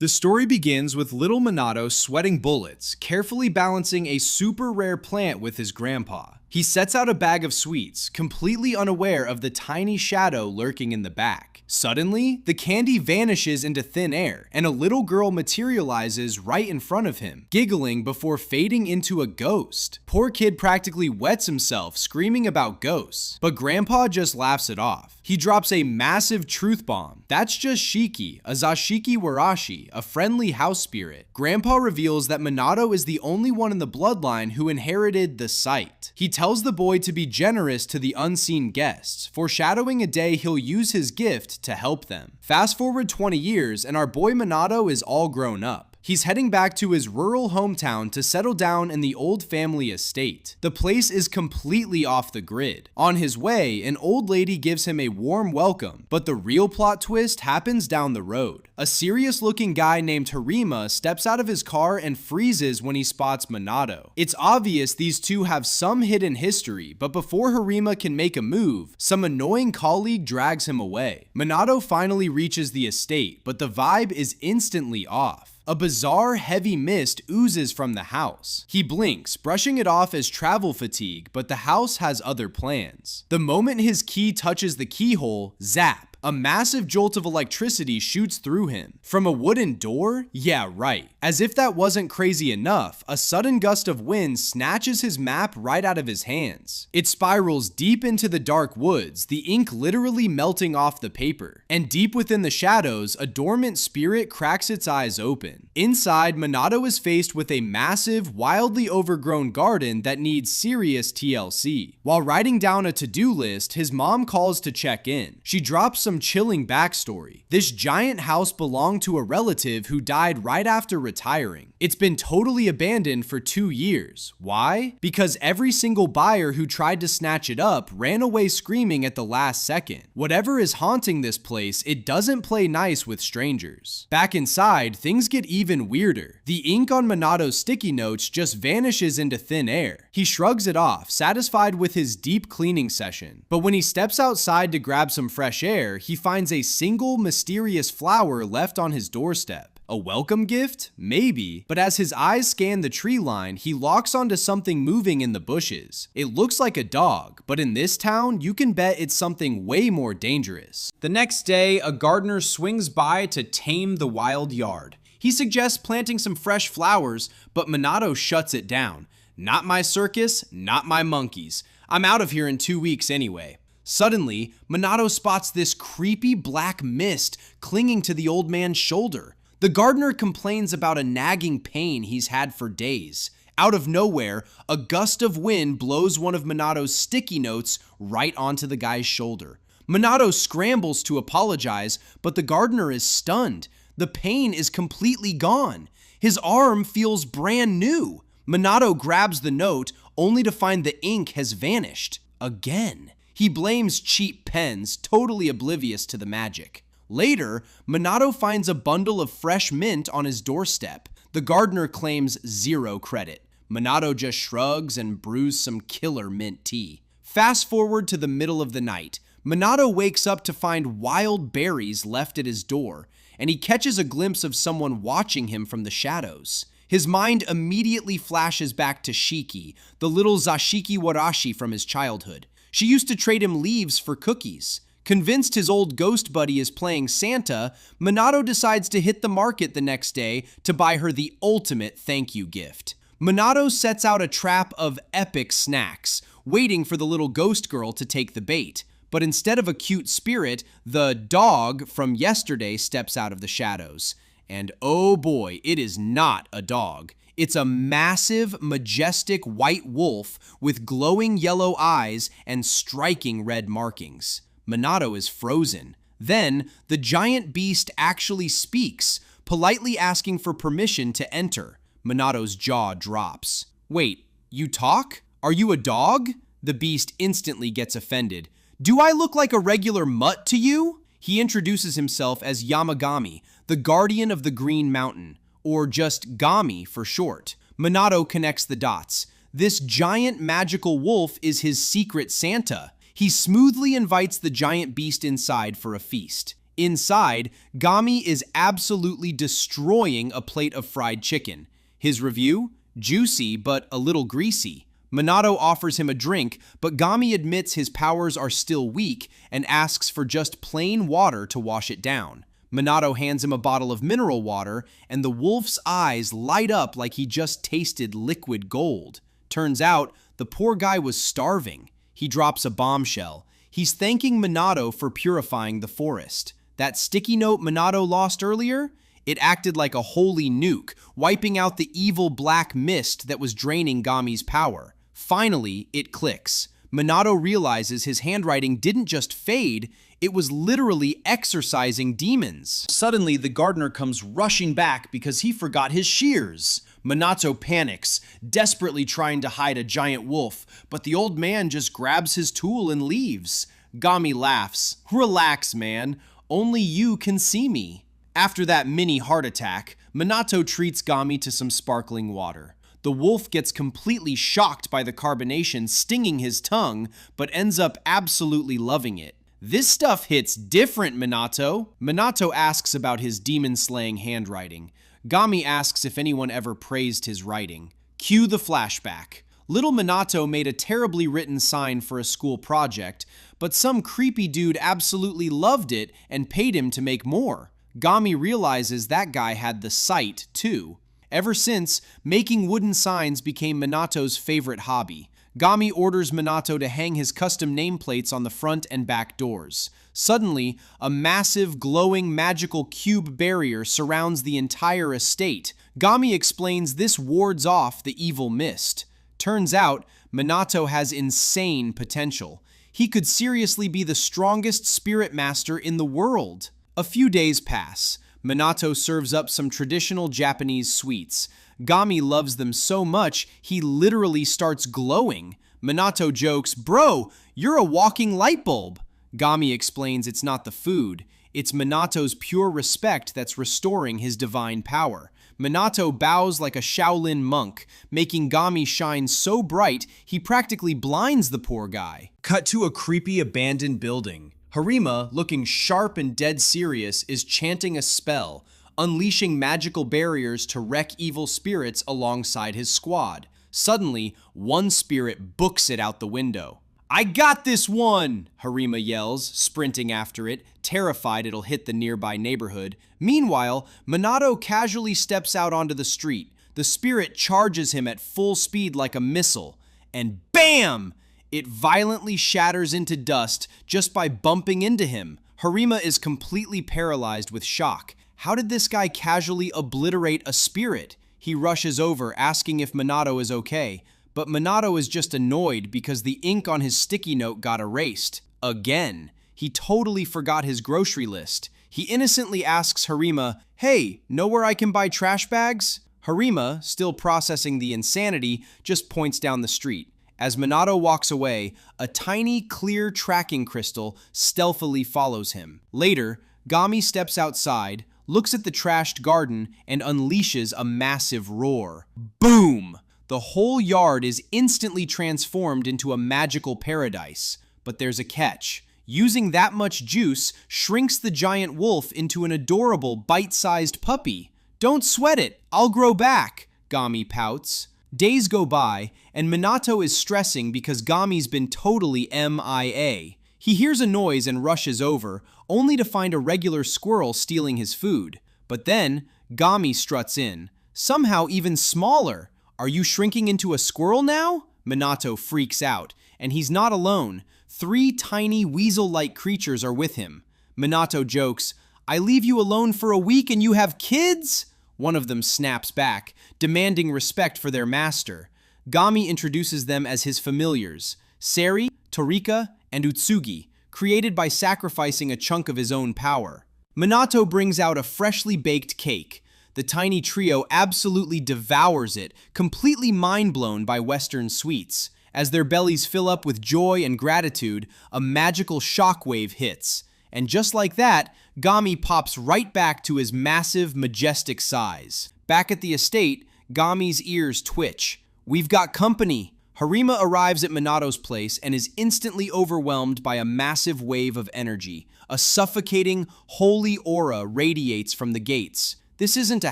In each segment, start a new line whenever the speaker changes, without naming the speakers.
The story begins with little Minato sweating bullets, carefully balancing a super rare plant with his grandpa. He sets out a bag of sweets, completely unaware of the tiny shadow lurking in the back. Suddenly, the candy vanishes into thin air, and a little girl materializes right in front of him, giggling before fading into a ghost. Poor kid practically wets himself, screaming about ghosts, but Grandpa just laughs it off. He drops a massive truth bomb. That's just Shiki, a Zashiki Warashi, a friendly house spirit. Grandpa reveals that Minato is the only one in the bloodline who inherited the sight. He tells the boy to be generous to the unseen guests, foreshadowing a day he'll use his gift to help them. Fast forward 20 years and our boy Minato is all grown up. He's heading back to his rural hometown to settle down in the old family estate. The place is completely off the grid. On his way, an old lady gives him a warm welcome, but the real plot twist happens down the road. A serious-looking guy named Harima steps out of his car and freezes when he spots Minato. It's obvious these two have some hidden history, but before Harima can make a move, some annoying colleague drags him away. Minato finally reaches the estate, but the vibe is instantly off. A bizarre, heavy mist oozes from the house. He blinks, brushing it off as travel fatigue, but the house has other plans. The moment his key touches the keyhole, zap! A massive jolt of electricity shoots through him. From a wooden door? Yeah, right. As if that wasn't crazy enough, a sudden gust of wind snatches his map right out of his hands. It spirals deep into the dark woods, the ink literally melting off the paper. And deep within the shadows, a dormant spirit cracks its eyes open. Inside, Minato is faced with a massive, wildly overgrown garden that needs serious TLC. While writing down a to-do list, his mom calls to check in. She drops some chilling backstory. This giant house belonged to a relative who died right after retiring. It's been totally abandoned for 2 years. Why? Because every single buyer who tried to snatch it up ran away screaming at the last second. Whatever is haunting this place, it doesn't play nice with strangers. Back inside, things get even weirder. The ink on Minato's sticky notes just vanishes into thin air. He shrugs it off, satisfied with his deep cleaning session. But when he steps outside to grab some fresh air, he finds a single mysterious flower left on his doorstep. A welcome gift? Maybe, but as his eyes scan the tree line, he locks onto something moving in the bushes. It looks like a dog, but in this town, you can bet it's something way more dangerous. The next day, a gardener swings by to tame the wild yard. He suggests planting some fresh flowers, but Minato shuts it down. Not my circus, not my monkeys. I'm out of here in 2 weeks anyway. Suddenly, Minato spots this creepy black mist clinging to the old man's shoulder. The gardener complains about a nagging pain he's had for days. Out of nowhere, a gust of wind blows one of Minato's sticky notes right onto the guy's shoulder. Minato scrambles to apologize, but the gardener is stunned. The pain is completely gone. His arm feels brand new. Minato grabs the note, only to find the ink has vanished. Again. He blames cheap pens, totally oblivious to the magic. Later, Minato finds a bundle of fresh mint on his doorstep. The gardener claims 0 credit. Minato just shrugs and brews some killer mint tea. Fast forward to the middle of the night. Minato wakes up to find wild berries left at his door, and he catches a glimpse of someone watching him from the shadows. His mind immediately flashes back to Shiki, the little Zashiki Warashi from his childhood. She used to trade him leaves for cookies. Convinced his old ghost buddy is playing Santa, Minato decides to hit the market the next day to buy her the ultimate thank you gift. Minato sets out a trap of epic snacks, waiting for the little ghost girl to take the bait. But instead of a cute spirit, the dog from yesterday steps out of the shadows. And oh boy, it is not a dog. It's a massive, majestic white wolf with glowing yellow eyes and striking red markings. Minato is frozen. Then, the giant beast actually speaks, politely asking for permission to enter. Minato's jaw drops. Wait, you talk? Are you a dog? The beast instantly gets offended. Do I look like a regular mutt to you? He introduces himself as Yamagami, the guardian of the Green Mountain, or just Gami for short. Minato connects the dots. This giant magical wolf is his secret Santa. He smoothly invites the giant beast inside for a feast. Inside, Gami is absolutely destroying a plate of fried chicken. His review? Juicy, but a little greasy. Minato offers him a drink, but Gami admits his powers are still weak and asks for just plain water to wash it down. Minato hands him a bottle of mineral water, and the wolf's eyes light up like he just tasted liquid gold. Turns out, the poor guy was starving. He drops a bombshell. He's thanking Minato for purifying the forest. That sticky note Minato lost earlier? It acted like a holy nuke, wiping out the evil black mist that was draining Gami's power. Finally, it clicks. Minato realizes his handwriting didn't just fade, it was literally exorcising demons. Suddenly, the gardener comes rushing back because he forgot his shears. Minato panics, desperately trying to hide a giant wolf, but the old man just grabs his tool and leaves. Gami laughs. Relax, man. Only you can see me. After that mini heart attack, Minato treats Gami to some sparkling water. The wolf gets completely shocked by the carbonation stinging his tongue, but ends up absolutely loving it. This stuff hits different, Minato. Minato asks about his demon-slaying handwriting. Gami asks if anyone ever praised his writing. Cue the flashback. Little Minato made a terribly written sign for a school project, but some creepy dude absolutely loved it and paid him to make more. Gami realizes that guy had the sight, too. Ever since, making wooden signs became Minato's favorite hobby. Gami orders Minato to hang his custom nameplates on the front and back doors. Suddenly, a massive, glowing, magical cube barrier surrounds the entire estate. Gami explains this wards off the evil mist. Turns out, Minato has insane potential. He could seriously be the strongest spirit master in the world. A few days pass. Minato serves up some traditional Japanese sweets. Gami loves them so much, he literally starts glowing. Minato jokes, "Bro, you're a walking light bulb." Gami explains it's not the food. It's Minato's pure respect that's restoring his divine power. Minato bows like a Shaolin monk, making Gami shine so bright he practically blinds the poor guy. Cut to a creepy abandoned building. Harima, looking sharp and dead serious, is chanting a spell, unleashing magical barriers to wreck evil spirits alongside his squad. Suddenly, one spirit books it out the window. "I got this one!" Harima yells, sprinting after it, terrified it'll hit the nearby neighborhood. Meanwhile, Minato casually steps out onto the street. The spirit charges him at full speed like a missile, and BAM! It violently shatters into dust just by bumping into him. Harima is completely paralyzed with shock. How did this guy casually obliterate a spirit? He rushes over, asking if Minato is okay, but Minato is just annoyed because the ink on his sticky note got erased. Again. He totally forgot his grocery list. He innocently asks Harima, "Hey, know where I can buy trash bags?" Harima, still processing the insanity, just points down the street. As Minato walks away, a tiny, clear tracking crystal stealthily follows him. Later, Gami steps outside, looks at the trashed garden, and unleashes a massive roar. Boom! The whole yard is instantly transformed into a magical paradise. But there's a catch. Using that much juice shrinks the giant wolf into an adorable, bite-sized puppy. "Don't sweat it, I'll grow back," Gami pouts. Days go by, and Minato is stressing because Gami's been totally MIA. He hears a noise and rushes over, only to find a regular squirrel stealing his food. But then, Gami struts in. Somehow even smaller. "Are you shrinking into a squirrel now?" Minato freaks out, and he's not alone. 3 tiny weasel-like creatures are with him. Minato jokes, "I leave you alone for a week and you have kids?" One of them snaps back, demanding respect for their master. Gami introduces them as his familiars, Seri, Torika, and Utsugi, created by sacrificing a chunk of his own power. Minato brings out a freshly baked cake. The tiny trio absolutely devours it, completely mind-blown by Western sweets. As their bellies fill up with joy and gratitude, a magical shockwave hits. And just like that, Gami pops right back to his massive, majestic size. Back at the estate, Gami's ears twitch. "We've got company." Harima arrives at Minato's place and is instantly overwhelmed by a massive wave of energy. A suffocating, holy aura radiates from the gates. This isn't a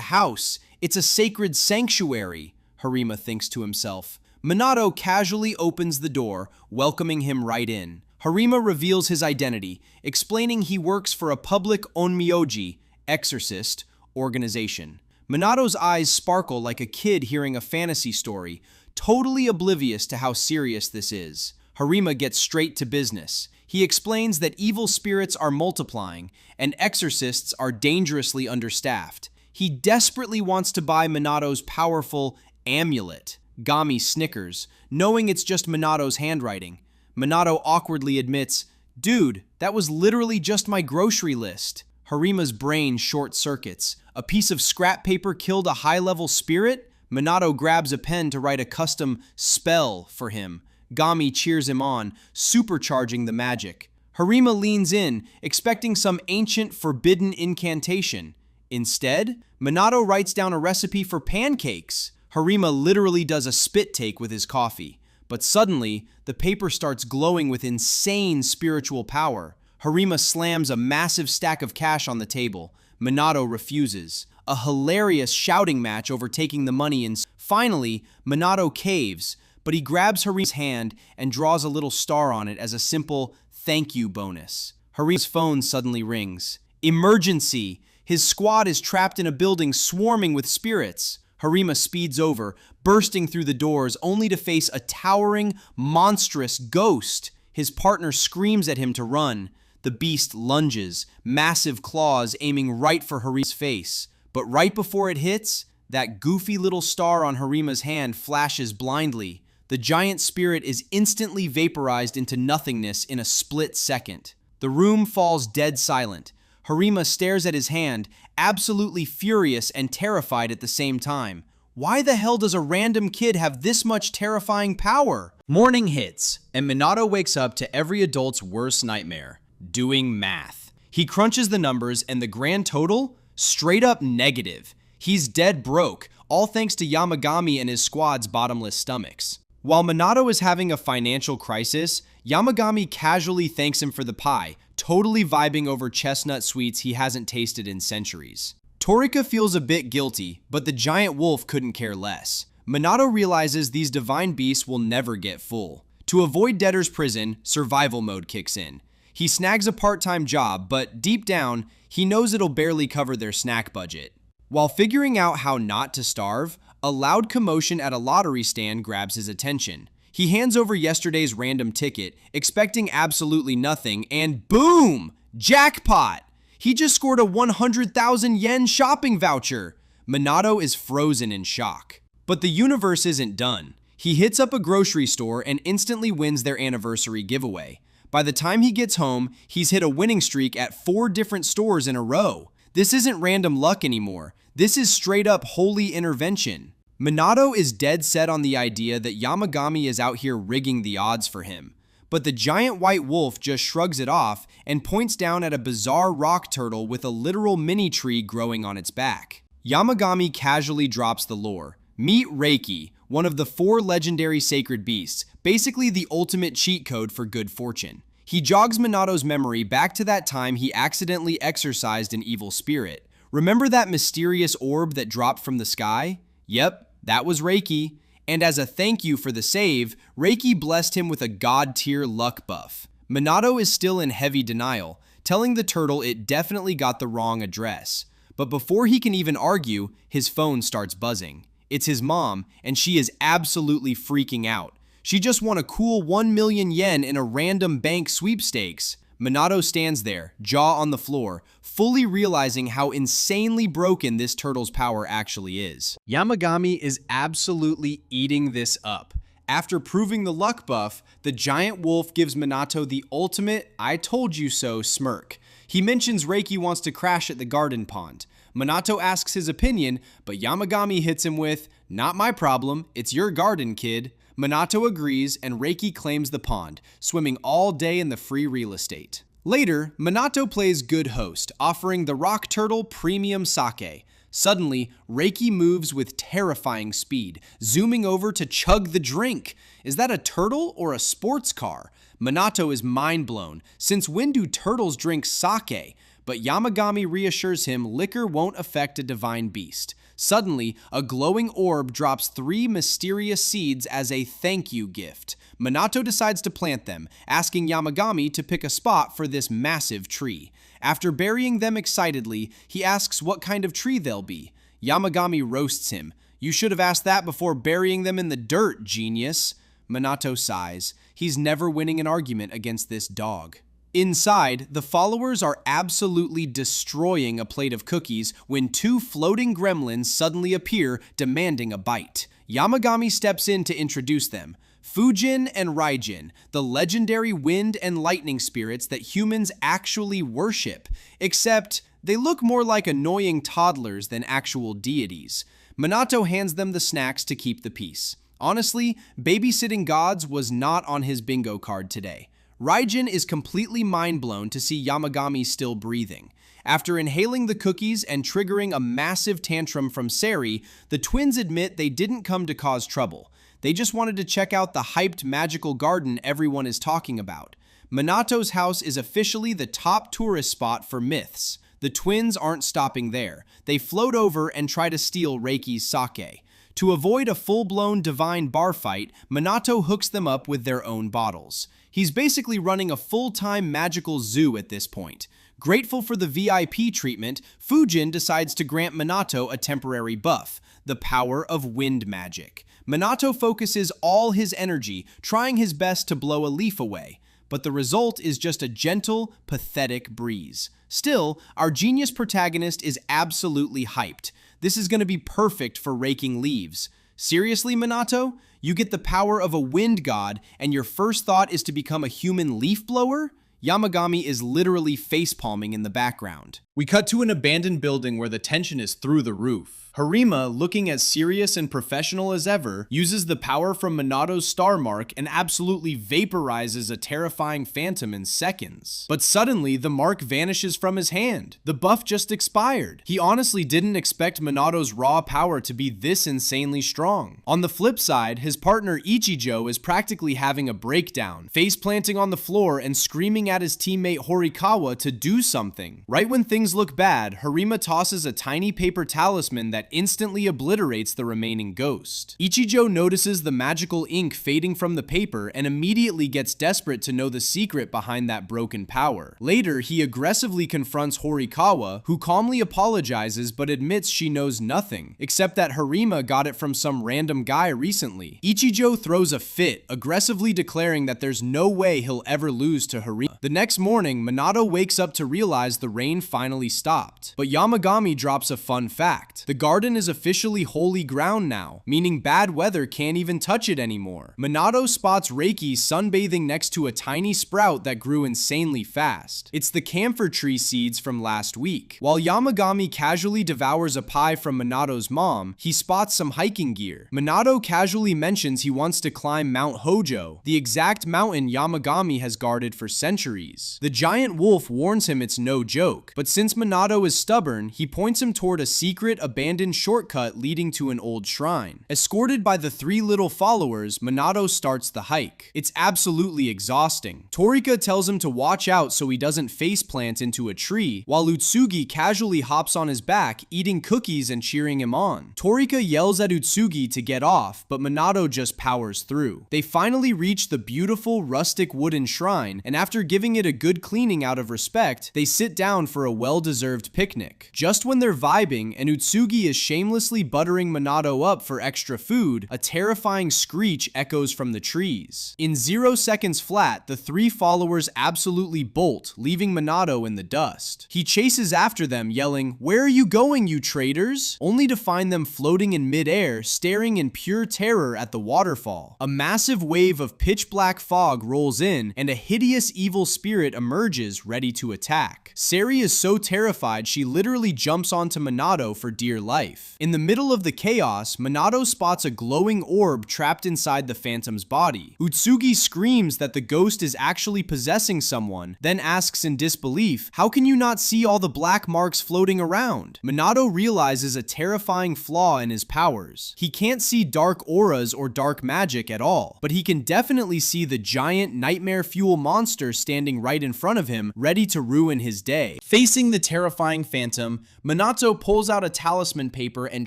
house, it's a sacred sanctuary, Harima thinks to himself. Minato casually opens the door, welcoming him right in. Harima reveals his identity, explaining he works for a public onmyoji, Exorcist, organization. Minato's eyes sparkle like a kid hearing a fantasy story, totally oblivious to how serious this is. Harima gets straight to business. He explains that evil spirits are multiplying, and exorcists are dangerously understaffed. He desperately wants to buy Minato's powerful amulet. Gami snickers, knowing it's just Minato's handwriting. Minato awkwardly admits, "Dude, that was literally just my grocery list." Harima's brain short-circuits. A piece of scrap paper killed a high-level spirit? Minato grabs a pen to write a custom spell for him. Gami cheers him on, supercharging the magic. Harima leans in, expecting some ancient forbidden incantation. Instead, Minato writes down a recipe for pancakes. Harima literally does a spit take with his coffee. But suddenly, the paper starts glowing with insane spiritual power. Harima slams a massive stack of cash on the table. Minato refuses. A hilarious shouting match overtaking the money and finally, Minato caves, but he grabs Harima's hand and draws a little star on it as a simple thank you bonus. Harima's phone suddenly rings. Emergency! His squad is trapped in a building swarming with spirits. Harima speeds over, bursting through the doors only to face a towering, monstrous ghost. His partner screams at him to run. The beast lunges, massive claws aiming right for Harima's face. But right before it hits, that goofy little star on Harima's hand flashes blindly. The giant spirit is instantly vaporized into nothingness in a split second. The room falls dead silent. Harima stares at his hand, absolutely furious and terrified at the same time. Why the hell does a random kid have this much terrifying power? Morning hits, and Minato wakes up to every adult's worst nightmare, doing math. He crunches the numbers and the grand total? Straight up negative. He's dead broke, all thanks to Yamagami and his squad's bottomless stomachs. While Minato is having a financial crisis, Yamagami casually thanks him for the pie, totally vibing over chestnut sweets he hasn't tasted in centuries. Torika feels a bit guilty, but the giant wolf couldn't care less. Minato realizes these divine beasts will never get full. To avoid debtor's prison, survival mode kicks in. He snags a part-time job, but deep down, he knows it'll barely cover their snack budget. While figuring out how not to starve, a loud commotion at a lottery stand grabs his attention. He hands over yesterday's random ticket, expecting absolutely nothing, and boom! Jackpot! He just scored a 100,000 yen shopping voucher! Minato is frozen in shock. But the universe isn't done. He hits up a grocery store and instantly wins their anniversary giveaway. By the time he gets home, he's hit a winning streak at 4 different stores in a row. This isn't random luck anymore. This is straight up holy intervention. Minato is dead set on the idea that Yamagami is out here rigging the odds for him. But the giant white wolf just shrugs it off and points down at a bizarre rock turtle with a literal mini tree growing on its back. Yamagami casually drops the lore. Meet Reiki, one of the 4 legendary sacred beasts, basically the ultimate cheat code for good fortune. He jogs Minato's memory back to that time he accidentally exorcised an evil spirit. Remember that mysterious orb that dropped from the sky? Yep, that was Reiki. And as a thank you for the save, Reiki blessed him with a god-tier luck buff. Minato is still in heavy denial, telling the turtle it definitely got the wrong address. But before he can even argue, his phone starts buzzing. It's his mom, and she is absolutely freaking out. She just won a cool 1 million yen in a random bank sweepstakes. Minato stands there, jaw on the floor, fully realizing how insanely broken this turtle's power actually is. Yamagami is absolutely eating this up. After proving the luck buff, the giant wolf gives Minato the ultimate "I told you so" smirk. He mentions Reiki wants to crash at the garden pond. Minato asks his opinion, but Yamagami hits him with, "Not my problem, it's your garden, kid." Minato agrees, and Reiki claims the pond, swimming all day in the free real estate. Later, Minato plays good host, offering the rock turtle premium sake. Suddenly, Reiki moves with terrifying speed, zooming over to chug the drink. Is that a turtle or a sports car? Minato is mind blown. Since when do turtles drink sake? But Yamagami reassures him liquor won't affect a divine beast. Suddenly, a glowing orb drops 3 mysterious seeds as a thank you gift. Minato decides to plant them, asking Yamagami to pick a spot for this massive tree. After burying them excitedly, he asks what kind of tree they'll be. Yamagami roasts him. You should have asked that before burying them in the dirt, genius. Minato sighs. He's never winning an argument against this dog. Inside, the followers are absolutely destroying a plate of cookies when 2 floating gremlins suddenly appear, demanding a bite. Yamagami steps in to introduce them. Fujin and Raijin, the legendary wind and lightning spirits that humans actually worship, except they look more like annoying toddlers than actual deities. Minato hands them the snacks to keep the peace. Honestly, babysitting gods was not on his bingo card today. Raijin is completely mind-blown to see Yamagami still breathing. After inhaling the cookies and triggering a massive tantrum from Sari, the twins admit they didn't come to cause trouble. They just wanted to check out the hyped magical garden everyone is talking about. Minato's house is officially the top tourist spot for myths. The twins aren't stopping there. They float over and try to steal Reiki's sake. To avoid a full-blown divine bar fight, Minato hooks them up with their own bottles. He's basically running a full-time magical zoo at this point. Grateful for the VIP treatment, Fujin decides to grant Minato a temporary buff, the power of wind magic. Minato focuses all his energy, trying his best to blow a leaf away. But the result is just a gentle, pathetic breeze. Still, our genius protagonist is absolutely hyped. This is going to be perfect for raking leaves. Seriously, Minato? You get the power of a wind god, and your first thought is to become a human leaf blower? Yamagami is literally facepalming in the background. We cut to an abandoned building where the tension is through the roof. Harima, looking as serious and professional as ever, uses the power from Minato's star mark and absolutely vaporizes a terrifying phantom in seconds. But suddenly, the mark vanishes from his hand. The buff just expired. He honestly didn't expect Minato's raw power to be this insanely strong. On the flip side, his partner Ichijo is practically having a breakdown, face planting on the floor and screaming at his teammate Horikawa to do something. Right when things look bad, Harima tosses a tiny paper talisman that instantly obliterates the remaining ghost. Ichijo notices the magical ink fading from the paper and immediately gets desperate to know the secret behind that broken power. Later, he aggressively confronts Horikawa, who calmly apologizes but admits she knows nothing, except that Harima got it from some random guy recently. Ichijo throws a fit, aggressively declaring that there's no way he'll ever lose to Harima. The next morning, Minato wakes up to realize the rain finally stopped. But Yamagami drops a fun fact. The garden is officially holy ground now, meaning bad weather can't even touch it anymore. Minato spots Reiki sunbathing next to a tiny sprout that grew insanely fast. It's the camphor tree seeds from last week. While Yamagami casually devours a pie from Minato's mom, he spots some hiking gear. Minato casually mentions he wants to climb Mount Hojo, the exact mountain Yamagami has guarded for centuries. The giant wolf warns him it's no joke, but since Minato is stubborn, he points him toward a secret abandoned shortcut leading to an old shrine. Escorted by the 3 little followers, Minato starts the hike. It's absolutely exhausting. Torika tells him to watch out so he doesn't faceplant into a tree, while Utsugi casually hops on his back, eating cookies and cheering him on. Torika yells at Utsugi to get off, but Minato just powers through. They finally reach the beautiful rustic wooden shrine, and after giving it a good cleaning out of respect, they sit down for a well-deserved picnic. Just when they're vibing and Utsugi is shamelessly buttering Minato up for extra food, a terrifying screech echoes from the trees. In 0 seconds flat, the 3 followers absolutely bolt, leaving Minato in the dust. He chases after them, yelling, "Where are you going, you traitors?" Only to find them floating in midair, staring in pure terror at the waterfall. A massive wave of pitch-black fog rolls in, and a hideous evil spirit emerges, ready to attack. Sari is so terrified she literally jumps onto Minato for dear life. life. In the middle of the chaos, Minato spots a glowing orb trapped inside the Phantom's body. Utsugi screams that the ghost is actually possessing someone, then asks in disbelief, "How can you not see all the black marks floating around?" Minato realizes a terrifying flaw in his powers. He can't see dark auras or dark magic at all, but he can definitely see the giant nightmare fuel monster standing right in front of him, ready to ruin his day. Facing the terrifying Phantom, Minato pulls out a talisman paper and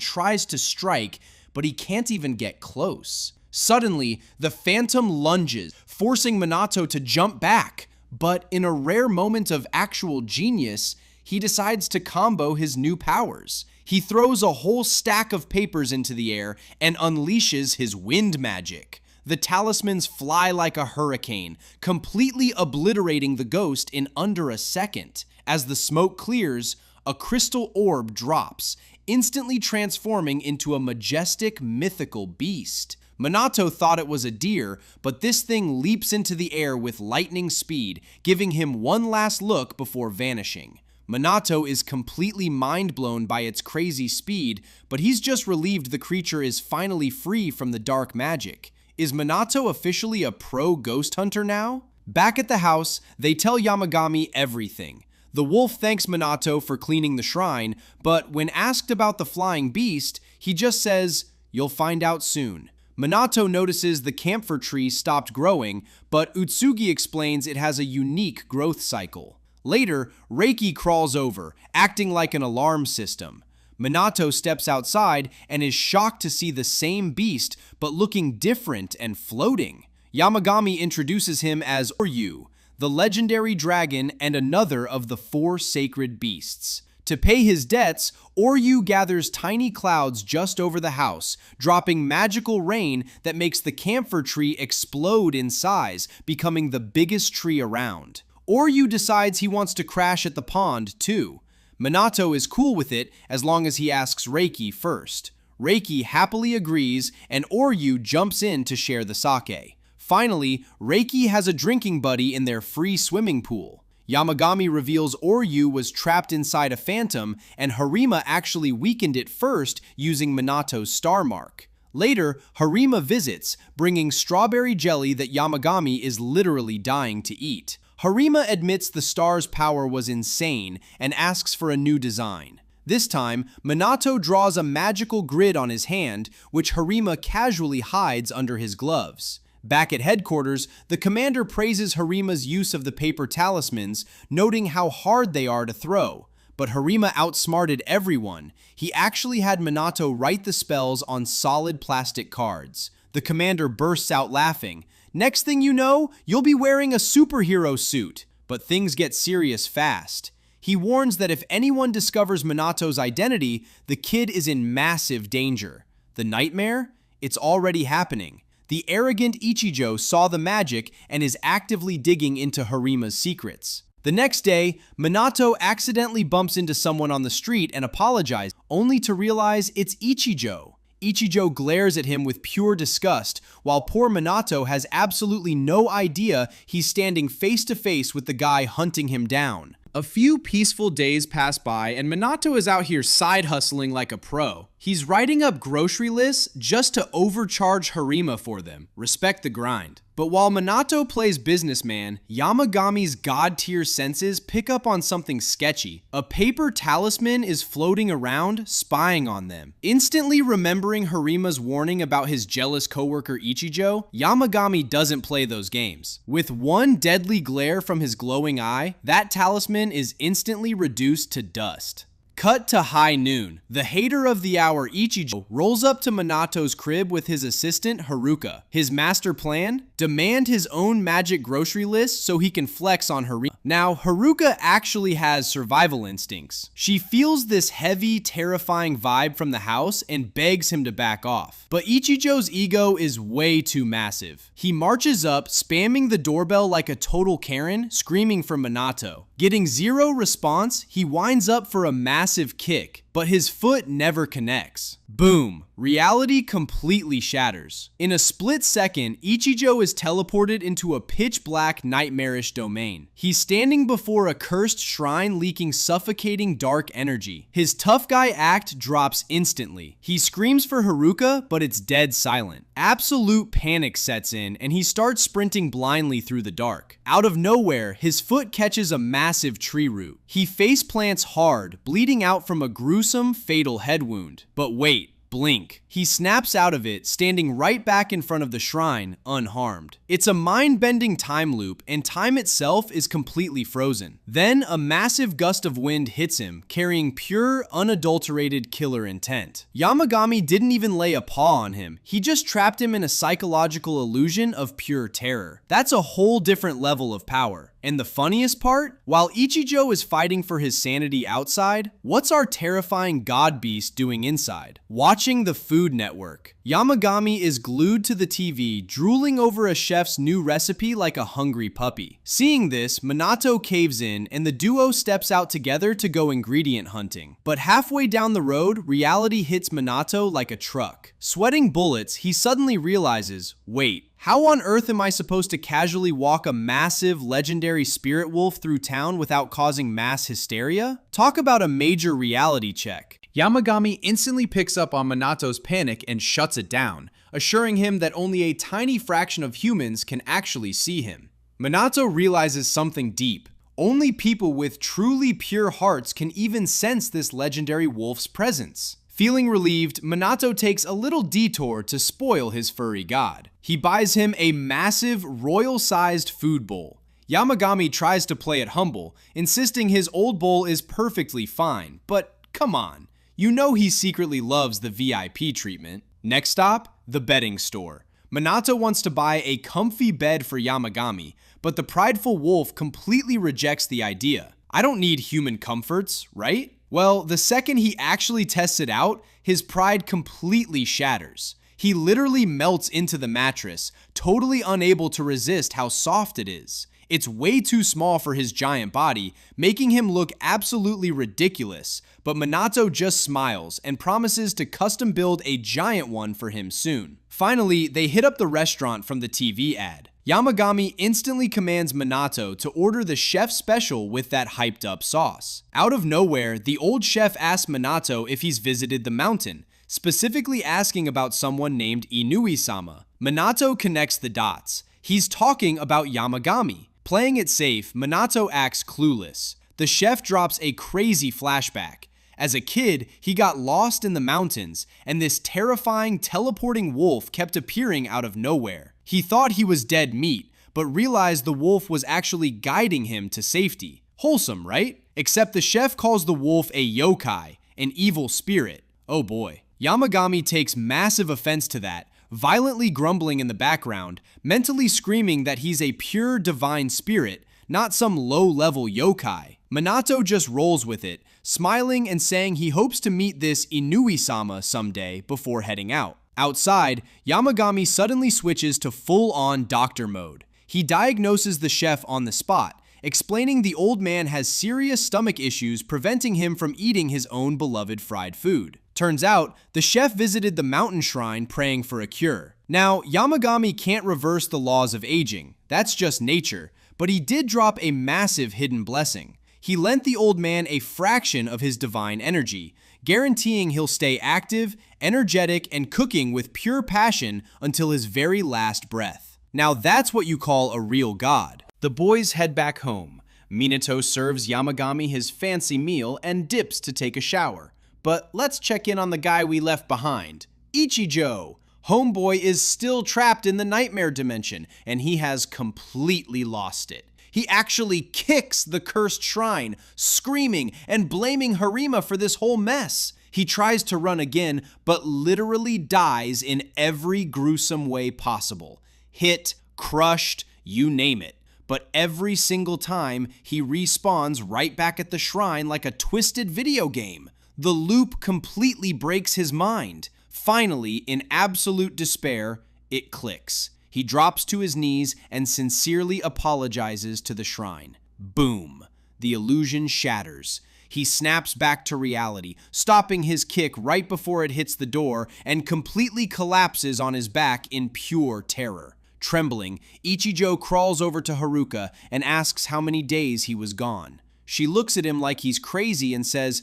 tries to strike, but he can't even get close. Suddenly, the Phantom lunges, forcing Minato to jump back, but in a rare moment of actual genius, he decides to combo his new powers. He throws a whole stack of papers into the air and unleashes his wind magic. The talismans fly like a hurricane, completely obliterating the ghost in under a second. As the smoke clears, a crystal orb drops, instantly transforming into a majestic, mythical beast. Minato thought it was a deer, but this thing leaps into the air with lightning speed, giving him one last look before vanishing. Minato is completely mind-blown by its crazy speed, but he's just relieved the creature is finally free from the dark magic. Is Minato officially a pro ghost hunter now? Back at the house, they tell Yamagami everything. The wolf thanks Minato for cleaning the shrine, but when asked about the flying beast, he just says, "You'll find out soon." Minato notices the camphor tree stopped growing, but Utsugi explains it has a unique growth cycle. Later, Reiki crawls over, acting like an alarm system. Minato steps outside and is shocked to see the same beast, but looking different and floating. Yamagami introduces him as Oryu, the legendary dragon and another of the 4 sacred beasts. To pay his debts, Oryu gathers tiny clouds just over the house, dropping magical rain that makes the camphor tree explode in size, becoming the biggest tree around. Oryu decides he wants to crash at the pond, too. Minato is cool with it as long as he asks Reiki first. Reiki happily agrees, and Oryu jumps in to share the sake. Finally, Reiki has a drinking buddy in their free swimming pool. Yamagami reveals Oryu was trapped inside a phantom, and Harima actually weakened it first using Minato's star mark. Later, Harima visits, bringing strawberry jelly that Yamagami is literally dying to eat. Harima admits the star's power was insane and asks for a new design. This time, Minato draws a magical grid on his hand, which Harima casually hides under his gloves. Back at headquarters, the commander praises Harima's use of the paper talismans, noting how hard they are to throw. But Harima outsmarted everyone. He actually had Minato write the spells on solid plastic cards. The commander bursts out laughing. "Next thing you know, you'll be wearing a superhero suit." But things get serious fast. He warns that if anyone discovers Minato's identity, the kid is in massive danger. The nightmare? It's already happening. The arrogant Ichijo saw the magic and is actively digging into Harima's secrets. The next day, Minato accidentally bumps into someone on the street and apologizes, only to realize it's Ichijo. Ichijo glares at him with pure disgust, while poor Minato has absolutely no idea he's standing face to face with the guy hunting him down. A few peaceful days pass by, and Minato is out here side hustling like a pro. He's writing up grocery lists just to overcharge Harima for them. Respect the grind. But while Minato plays businessman, Yamagami's god-tier senses pick up on something sketchy. A paper talisman is floating around, spying on them. Instantly remembering Harima's warning about his jealous coworker Ichijo, Yamagami doesn't play those games. With one deadly glare from his glowing eye, that talisman is instantly reduced to dust. Cut to high noon. The hater of the hour Ichijo rolls up to Minato's crib with his assistant Haruka. His master plan? Demand his own magic grocery list so he can flex on Harima. Now, Haruka actually has survival instincts. She feels this heavy, terrifying vibe from the house and begs him to back off. But Ichijo's ego is way too massive. He marches up, spamming the doorbell like a total Karen, screaming for Minato. Getting zero response, he winds up for a massive kick. but his foot never connects. Boom. Reality completely shatters. In a split second, Ichijo is teleported into a pitch-black, nightmarish domain. He's standing before a cursed shrine leaking suffocating dark energy. His tough guy act drops instantly. He screams for Haruka, but it's dead silent. Absolute panic sets in, and he starts sprinting blindly through the dark. Out of nowhere, his foot catches a massive tree root. He face plants hard, bleeding out from a gruesome, fatal head wound. But wait. Blink. He snaps out of it, standing right back in front of the shrine, unharmed. It's a mind-bending time loop, and time itself is completely frozen. Then, a massive gust of wind hits him, carrying pure, unadulterated killer intent. Yamagami didn't even lay a paw on him. He just trapped him in a psychological illusion of pure terror. That's a whole different level of power. And the funniest part? While Ichijo is fighting for his sanity outside, what's our terrifying god beast doing inside? Watching the Food Network. Yamagami is glued to the TV, drooling over a chef's new recipe like a hungry puppy. Seeing this, Minato caves in, and the duo steps out together to go ingredient hunting. But halfway down the road, reality hits Minato like a truck. Sweating bullets, he suddenly realizes, wait, how on earth am I supposed to casually walk a massive, legendary spirit wolf through town without causing mass hysteria? Talk about a major reality check. Yamagami instantly picks up on Minato's panic and shuts it down, assuring him that only a tiny fraction of humans can actually see him. Minato realizes something deep. Only people with truly pure hearts can even sense this legendary wolf's presence. Feeling relieved, Minato takes a little detour to spoil his furry god. He buys him a massive, royal-sized food bowl. Yamagami tries to play it humble, insisting his old bowl is perfectly fine, but come on. You know he secretly loves the VIP treatment. Next stop, the bedding store. Minato wants to buy a comfy bed for Yamagami, but the prideful wolf completely rejects the idea. I don't need human comforts, right? Well, the second he actually tests it out, his pride completely shatters. He literally melts into the mattress, totally unable to resist how soft it is. It's way too small for his giant body, making him look absolutely ridiculous, but Minato just smiles and promises to custom build a giant one for him soon. Finally, they hit up the restaurant from the TV ad. Yamagami instantly commands Minato to order the chef special with that hyped up sauce. Out of nowhere, the old chef asks Minato if he's visited the mountain, specifically asking about someone named Inui-sama. Minato connects the dots. He's talking about Yamagami. Playing it safe, Minato acts clueless. The chef drops a crazy flashback. As a kid, he got lost in the mountains, and this terrifying, teleporting wolf kept appearing out of nowhere. He thought he was dead meat, but realized the wolf was actually guiding him to safety. Wholesome, right? Except the chef calls the wolf a yokai, an evil spirit. Oh boy. Yamagami takes massive offense to that, violently grumbling in the background, mentally screaming that he's a pure divine spirit, not some low-level yokai. Minato just rolls with it, smiling and saying he hopes to meet this Inui-sama someday before heading out. Outside, Yamagami suddenly switches to full-on doctor mode. He diagnoses the chef on the spot, explaining the old man has serious stomach issues preventing him from eating his own beloved fried food. Turns out, the chef visited the mountain shrine praying for a cure. Now, Yamagami can't reverse the laws of aging, that's just nature, but he did drop a massive hidden blessing. He lent the old man a fraction of his divine energy, guaranteeing he'll stay active, energetic, and cooking with pure passion until his very last breath. Now that's what you call a real god. The boys head back home. Minato serves Yamagami his fancy meal and dips to take a shower. But let's check in on the guy we left behind, Ichijo. Homeboy is still trapped in the nightmare dimension, and he has completely lost it. He actually kicks the cursed shrine, screaming and blaming Harima for this whole mess. He tries to run again, but literally dies in every gruesome way possible. Hit, crushed, you name it. But every single time, he respawns right back at the shrine like a twisted video game. The loop completely breaks his mind. Finally, in absolute despair, it clicks. He drops to his knees and sincerely apologizes to the shrine. Boom. The illusion shatters. He snaps back to reality, stopping his kick right before it hits the door and completely collapses on his back in pure terror. Trembling, Ichijo crawls over to Haruka and asks how many days he was gone. She looks at him like he's crazy and says,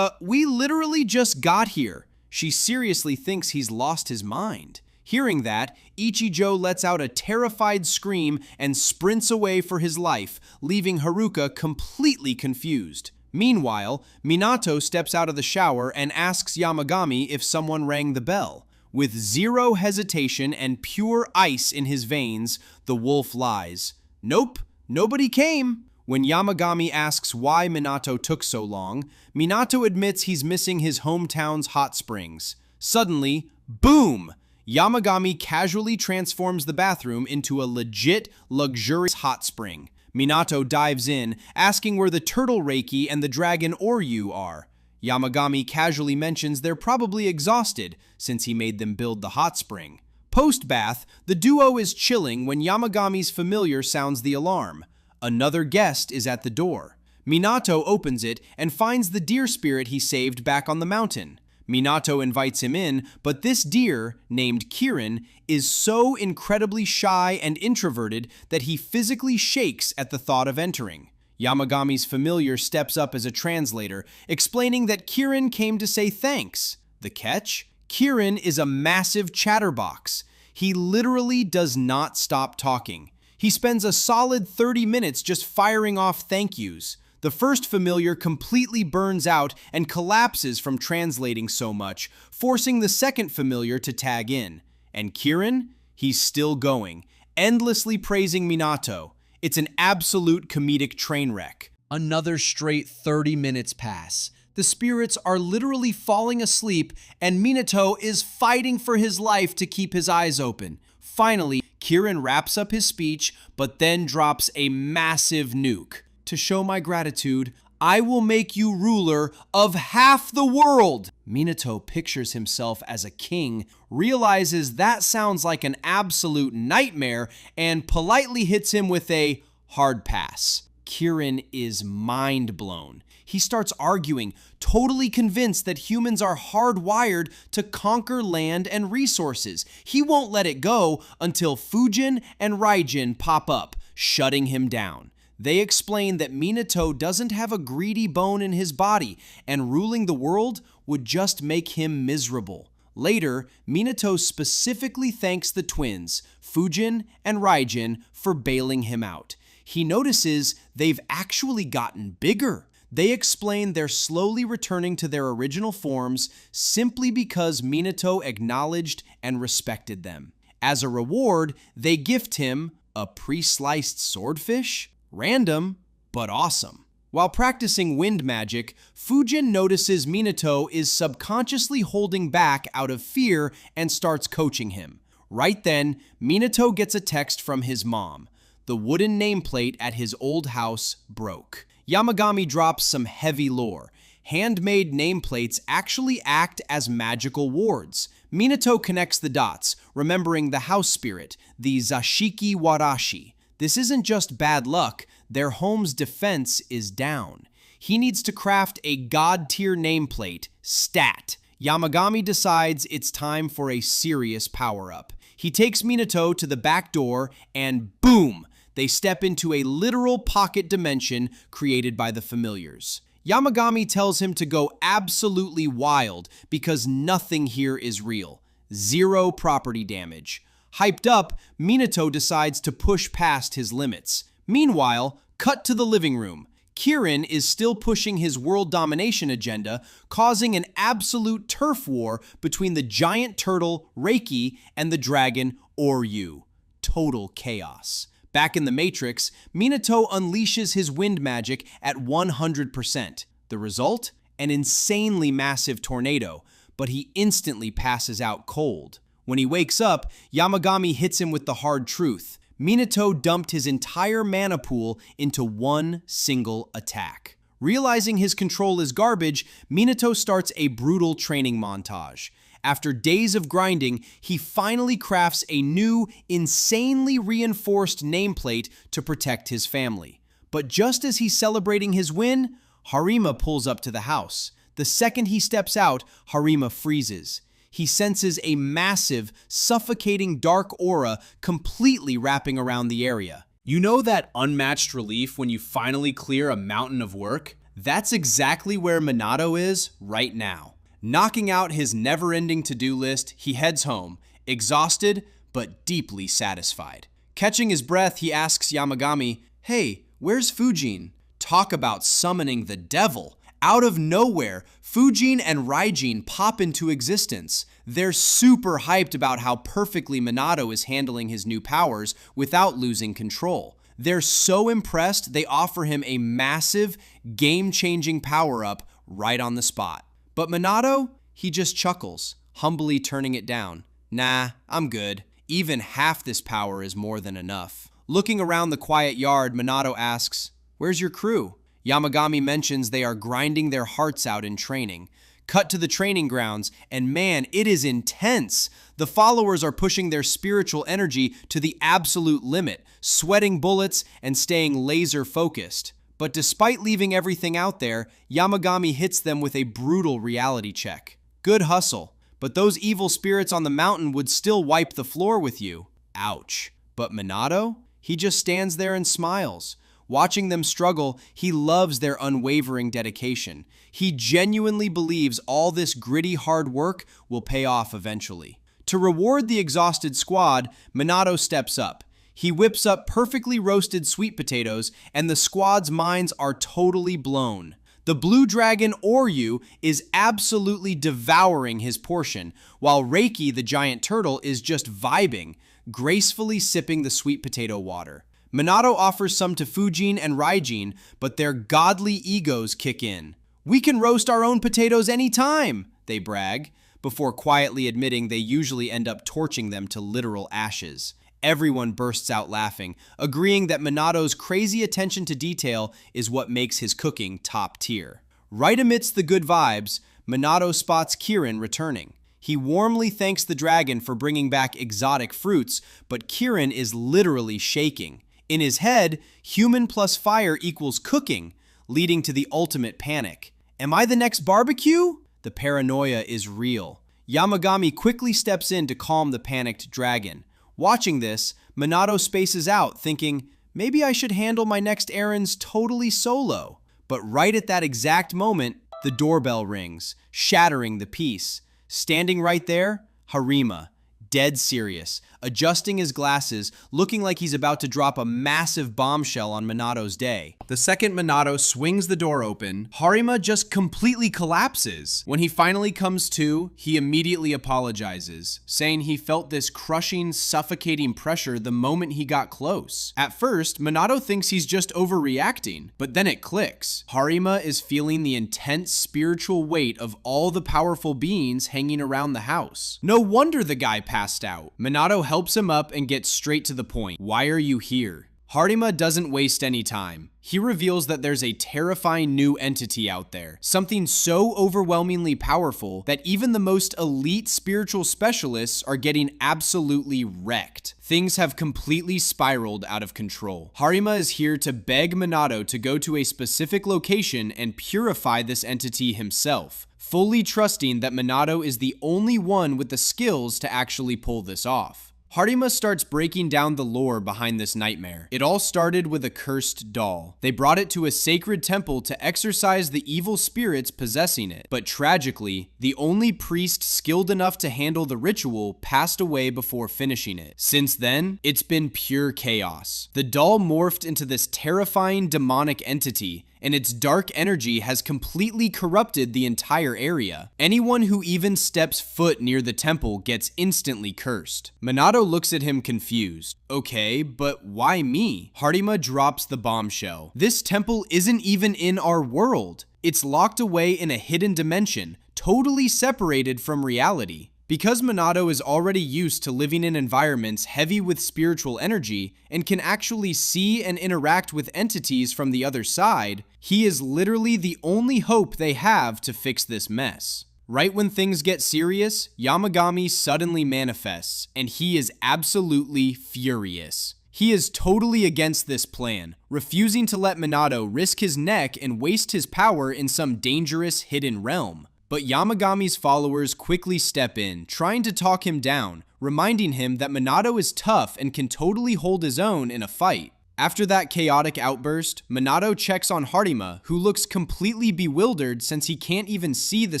we literally just got here." She seriously thinks he's lost his mind. Hearing that, Ichijo lets out a terrified scream and sprints away for his life, leaving Haruka completely confused. Meanwhile, Minato steps out of the shower and asks Yamagami if someone rang the bell. With zero hesitation and pure ice in his veins, the wolf lies. "Nope, nobody came." When Yamagami asks why Minato took so long, Minato admits he's missing his hometown's hot springs. Suddenly, boom! Yamagami casually transforms the bathroom into a legit, luxurious hot spring. Minato dives in, asking where the turtle Reiki and the dragon Oryu are. Yamagami casually mentions they're probably exhausted, since he made them build the hot spring. Post-bath, the duo is chilling when Yamagami's familiar sounds the alarm. Another guest is at the door. Minato opens it and finds the deer spirit he saved back on the mountain. Minato invites him in, but this deer, named Kirin, is so incredibly shy and introverted that he physically shakes at the thought of entering. Yamagami's familiar steps up as a translator, explaining that Kirin came to say thanks. The catch? Kirin is a massive chatterbox. He literally does not stop talking. He spends a solid 30 minutes just firing off thank yous. The first familiar completely burns out and collapses from translating so much, forcing the second familiar to tag in. And Kirin? He's still going, endlessly praising Minato. It's an absolute comedic train wreck. Another straight 30 minutes pass. The spirits are literally falling asleep, and Minato is fighting for his life to keep his eyes open. Finally, Kirin wraps up his speech, but then drops a massive nuke. "To show my gratitude, I will make you ruler of half the world." Minato pictures himself as a king, realizes that sounds like an absolute nightmare, and politely hits him with a hard pass. Kirin is mind blown. He starts arguing, totally convinced that humans are hardwired to conquer land and resources. He won't let it go until Fujin and Raijin pop up, shutting him down. They explain that Minato doesn't have a greedy bone in his body, and ruling the world would just make him miserable. Later, Minato specifically thanks the twins, Fujin and Raijin, for bailing him out. He notices they've actually gotten bigger. They explain they're slowly returning to their original forms simply because Minato acknowledged and respected them. As a reward, they gift him a pre-sliced swordfish? Random, but awesome. While practicing wind magic, Fujin notices Minato is subconsciously holding back out of fear and starts coaching him. Right then, Minato gets a text from his mom. The wooden nameplate at his old house broke. Yamagami drops some heavy lore. Handmade nameplates actually act as magical wards. Minato connects the dots, remembering the house spirit, the Zashiki Warashi. This isn't just bad luck, their home's defense is down. He needs to craft a god-tier nameplate, stat. Yamagami decides it's time for a serious power-up. He takes Minato to the back door, and boom! They step into a literal pocket dimension created by the familiars. Yamagami tells him to go absolutely wild because nothing here is real. Zero property damage. Hyped up, Minato decides to push past his limits. Meanwhile, cut to the living room. Kirin is still pushing his world domination agenda, causing an absolute turf war between the giant turtle, Reiki, and the dragon, Oryu. Total chaos. Back in the Matrix, Minato unleashes his wind magic at 100%. The result? An insanely massive tornado, but he instantly passes out cold. When he wakes up, Yamagami hits him with the hard truth. Minato dumped his entire mana pool into one single attack. Realizing his control is garbage, Minato starts a brutal training montage. After days of grinding, he finally crafts a new, insanely reinforced nameplate to protect his family. But just as he's celebrating his win, Harima pulls up to the house. The second he steps out, Harima freezes. He senses a massive, suffocating dark aura completely wrapping around the area. You know that unmatched relief when you finally clear a mountain of work? That's exactly where Minato is right now. Knocking out his never-ending to-do list, he heads home, exhausted but deeply satisfied. Catching his breath, he asks Yamagami, "Hey, where's Fujin?" Talk about summoning the devil. Out of nowhere, Fujin and Raijin pop into existence. They're super hyped about how perfectly Minato is handling his new powers without losing control. They're so impressed, they offer him a massive, game-changing power-up right on the spot. But Minato, he just chuckles, humbly turning it down. Nah, I'm good. Even half this power is more than enough. Looking around the quiet yard, Minato asks, "Where's your crew?" Yamagami mentions they are grinding their hearts out in training. Cut to the training grounds, and man, it is intense. The followers are pushing their spiritual energy to the absolute limit, sweating bullets and staying laser focused. But despite leaving everything out there, Yamagami hits them with a brutal reality check. Good hustle, but those evil spirits on the mountain would still wipe the floor with you. Ouch. But Minato? He just stands there and smiles. Watching them struggle, he loves their unwavering dedication. He genuinely believes all this gritty hard work will pay off eventually. To reward the exhausted squad, Minato steps up. He whips up perfectly roasted sweet potatoes, and the squad's minds are totally blown. The blue dragon Oryu is absolutely devouring his portion, while Reiki, the giant turtle, is just vibing, gracefully sipping the sweet potato water. Minato offers some to Fujin and Raijin, but their godly egos kick in. "We can roast our own potatoes anytime," they brag, before quietly admitting they usually end up torching them to literal ashes. Everyone bursts out laughing, agreeing that Minato's crazy attention to detail is what makes his cooking top tier. Right amidst the good vibes, Minato spots Kirin returning. He warmly thanks the dragon for bringing back exotic fruits, but Kirin is literally shaking. In his head, human plus fire equals cooking, leading to the ultimate panic. Am I the next barbecue? The paranoia is real. Yamagami quickly steps in to calm the panicked dragon. Watching this, Minato spaces out, thinking, maybe I should handle my next errands totally solo. But right at that exact moment, the doorbell rings, shattering the peace. Standing right there, Harima, dead serious, adjusting his glasses, looking like he's about to drop a massive bombshell on Minato's day. The second Minato swings the door open, Harima just completely collapses. When he finally comes to, he immediately apologizes, saying he felt this crushing, suffocating pressure the moment he got close. At first, Minato thinks he's just overreacting, but then it clicks. Harima is feeling the intense spiritual weight of all the powerful beings hanging around the house. No wonder the guy passed out. Minato helps him up and gets straight to the point. Why are you here? Harima doesn't waste any time. He reveals that there's a terrifying new entity out there, something so overwhelmingly powerful that even the most elite spiritual specialists are getting absolutely wrecked. Things have completely spiraled out of control. Harima is here to beg Minato to go to a specific location and purify this entity himself, fully trusting that Minato is the only one with the skills to actually pull this off. Harima starts breaking down the lore behind this nightmare. It all started with a cursed doll. They brought it to a sacred temple to exorcise the evil spirits possessing it. But tragically, the only priest skilled enough to handle the ritual passed away before finishing it. Since then, it's been pure chaos. The doll morphed into this terrifying demonic entity, and its dark energy has completely corrupted the entire area. Anyone who even steps foot near the temple gets instantly cursed. Minato looks at him confused. Okay, but why me? Harima drops the bombshell. This temple isn't even in our world. It's locked away in a hidden dimension, totally separated from reality. Because Minato is already used to living in environments heavy with spiritual energy and can actually see and interact with entities from the other side, he is literally the only hope they have to fix this mess. Right when things get serious, Yamagami suddenly manifests, and he is absolutely furious. He is totally against this plan, refusing to let Minato risk his neck and waste his power in some dangerous hidden realm. But Yamagami's followers quickly step in, trying to talk him down, reminding him that Minato is tough and can totally hold his own in a fight. After that chaotic outburst, Minato checks on Harima, who looks completely bewildered since he can't even see the